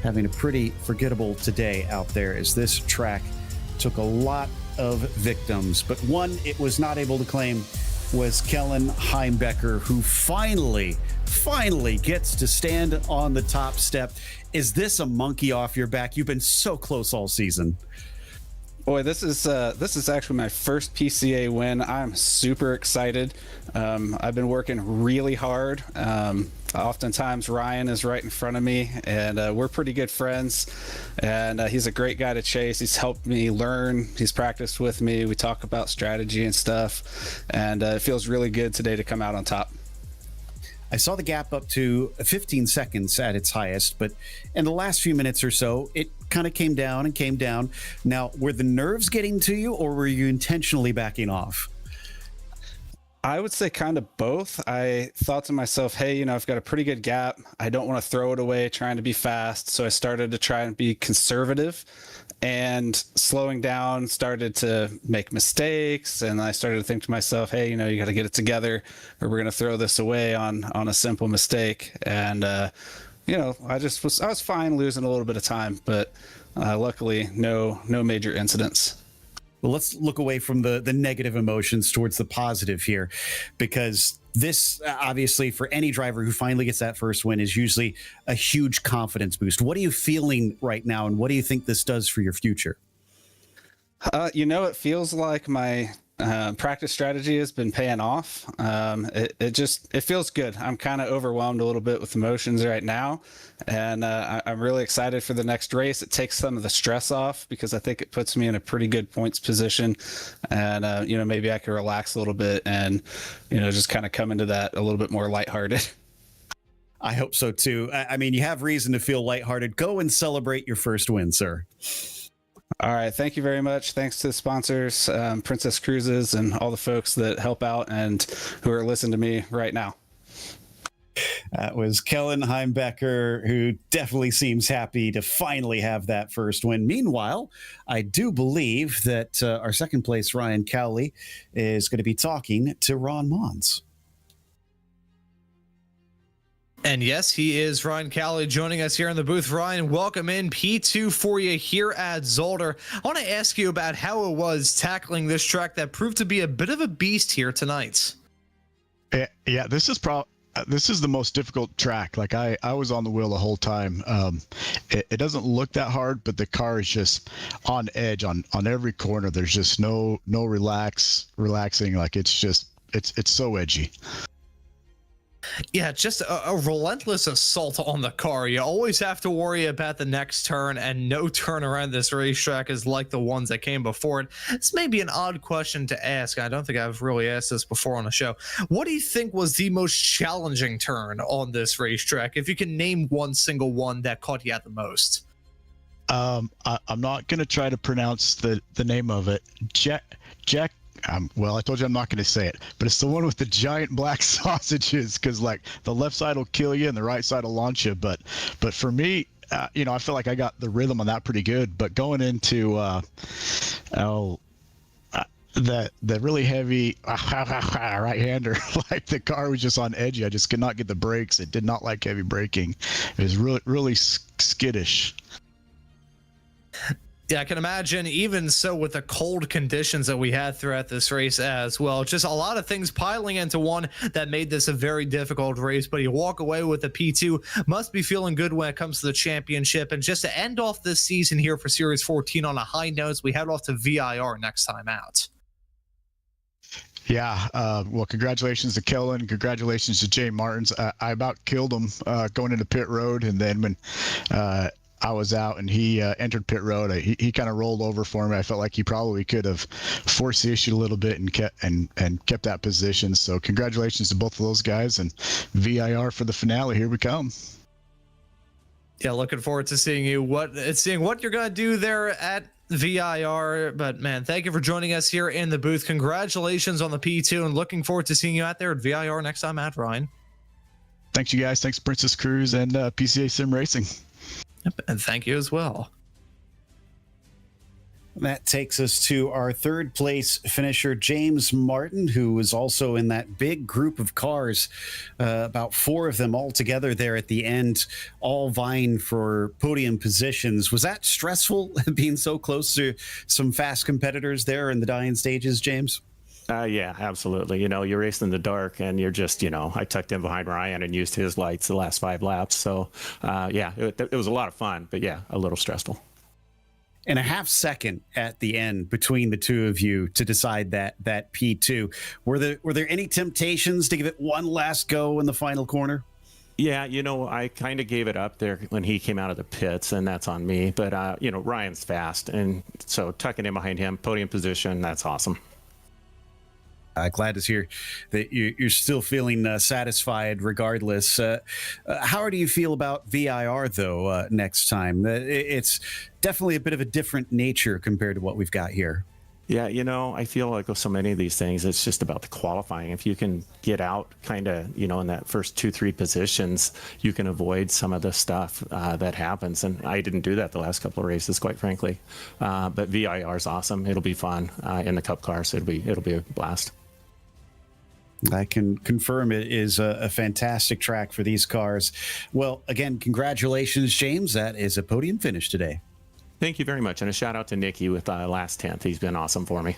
having a pretty forgettable today out there, as this track took a lot of victims. But one it was not able to claim was Kellen Heimbecker, who finally gets to stand on the top step. Is this a monkey off your back? You've been so close all season. Boy, this is actually my first PCA win. I'm super excited. I've been working really hard. Oftentimes Ryan is right in front of me, and we're pretty good friends, and he's a great guy to chase. He's helped me learn. He's practiced with me. We talk about strategy and stuff, and it feels really good today to come out on top. I saw the gap up to 15 seconds at its highest, but in the last few minutes or so, it kind of came down and came down. Now, were the nerves getting to you, or were you intentionally backing off? I would say kind of both. I thought to myself, hey, I've got a pretty good gap. I don't want to throw it away trying to be fast. So I started to try and be conservative, and slowing down, started to make mistakes. And I started to think to myself, hey, you got to get it together, or we're going to throw this away on a simple mistake. And I was fine losing a little bit of time, but luckily no major incidents. Well, let's look away from the negative emotions towards the positive here, because this obviously for any driver who finally gets that first win is usually a huge confidence boost. What are you feeling right now, and what do you think this does for your future? It feels like my practice strategy has been paying off. It feels good. I'm kind of overwhelmed a little bit with emotions right now, and I'm really excited for the next race. It takes some of the stress off because I think it puts me in a pretty good points position, and maybe I can relax a little bit and just kind of come into that a little bit more lighthearted. I hope so too. I mean, you have reason to feel lighthearted. Go and celebrate your first win, sir. All right. Thank you very much. Thanks to the sponsors, Princess Cruises, and all the folks that help out and who are listening to me right now. That was Kellen Heimbecker, who definitely seems happy to finally have that first win. Meanwhile, I do believe that our second place, Ryan Cowley, is going to be talking to Ron Mons. And yes, he is Ryan Cowley joining us here in the booth. Ryan, welcome in. P2 for you here at Zolder. I want to ask you about how it was tackling this track that proved to be a bit of a beast here tonight. Yeah, this is the most difficult track. Like I was on the wheel the whole time. It doesn't look that hard, but the car is just on edge on every corner. There's just no relaxing. Like it's so edgy. Yeah, just a relentless assault on the car. You always have to worry about the next turn, and no turn around this racetrack is like the ones that came before it. This may be an odd question to ask. I don't think I've really asked this before on the show. What do you think was the most challenging turn on this racetrack, if you can name one single one that caught you at the most? I'm not going to try to pronounce the name of it. Jack. Well, I told you I'm not going to say it, but it's the one with the giant black sausages, because like the left side will kill you and the right side will launch you. But for me, I feel like I got the rhythm on that pretty good. But going into the really heavy right-hander, like the car was just on edgy. I just could not get the brakes. It did not like heavy braking. It was really skittish. Yeah, I can imagine. Even so, with the cold conditions that we had throughout this race as well, just a lot of things piling into one that made this a very difficult race. But you walk away with a P2, must be feeling good when it comes to the championship. And just to end off this season here for Series 14 on a high note, we head off to VIR next time out. Yeah, well, congratulations to Kellen. Congratulations to Jay Martins. I about killed him going into pit road, and then when I was out and he entered pit road, he kind of rolled over for me. I felt like he probably could have forced the issue a little bit and kept that position. So congratulations to both of those guys, and VIR for the finale. Here we come. Yeah, looking forward to seeing what you're gonna do there at VIR. But man, thank you for joining us here in the booth. Congratulations on the P2, and looking forward to seeing you out there at VIR next time out, Ryan. Thanks, you guys. Thanks, Princess Cruise and PCA Sim Racing. Yep, and thank you as well. That takes us to our third place finisher, James Martin, who was also in that big group of cars, about four of them all together there at the end, all vying for podium positions. Was that stressful, being so close to some fast competitors there in the dying stages, James? Yeah, absolutely. You're racing in the dark, and you're just, I tucked in behind Ryan and used his lights the last 5 laps. So, yeah, it was a lot of fun, but yeah, a little stressful. And a half second at the end between the two of you to decide that P2. Were there any temptations to give it one last go in the final corner? Yeah, I kind of gave it up there when he came out of the pits, and that's on me. But, Ryan's fast, and so tucking in behind him, podium position, that's awesome. Glad to hear that you're still feeling satisfied regardless. How do you feel about VIR, though, next time? It's definitely a bit of a different nature compared to what we've got here. Yeah, I feel like with so many of these things, it's just about the qualifying. If you can get out kind of, in that first 2-3 positions, you can avoid some of the stuff that happens. And I didn't do that the last couple of races, quite frankly. But VIR is awesome. It'll be fun in the Cup car, so it'll be a blast. I can confirm it is a fantastic track for these cars. Well, again, congratulations, James. That is a podium finish today. Thank you very much. And a shout out to Nicky with last 10th. He's been awesome for me.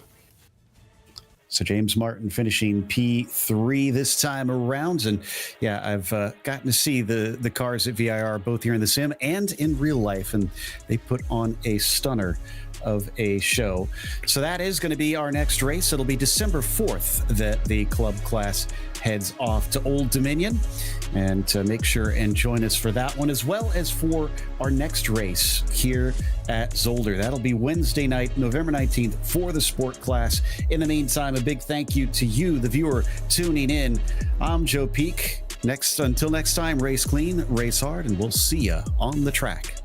So James Martin finishing P3 this time around. And yeah, I've gotten to see the cars at VIR, both here in the sim and in real life. And they put on a stunner of a show. So that is going to be our next race. It'll be December 4th that the club class heads off to Old Dominion, and make sure and join us for that one, as well as for our next race here at Zolder. That'll be Wednesday night, November 19th for the sport class. In the meantime, a big thank you to you, the viewer, tuning in. I'm Joe Peak. Until next time, race clean, race hard, and we'll see you on the track.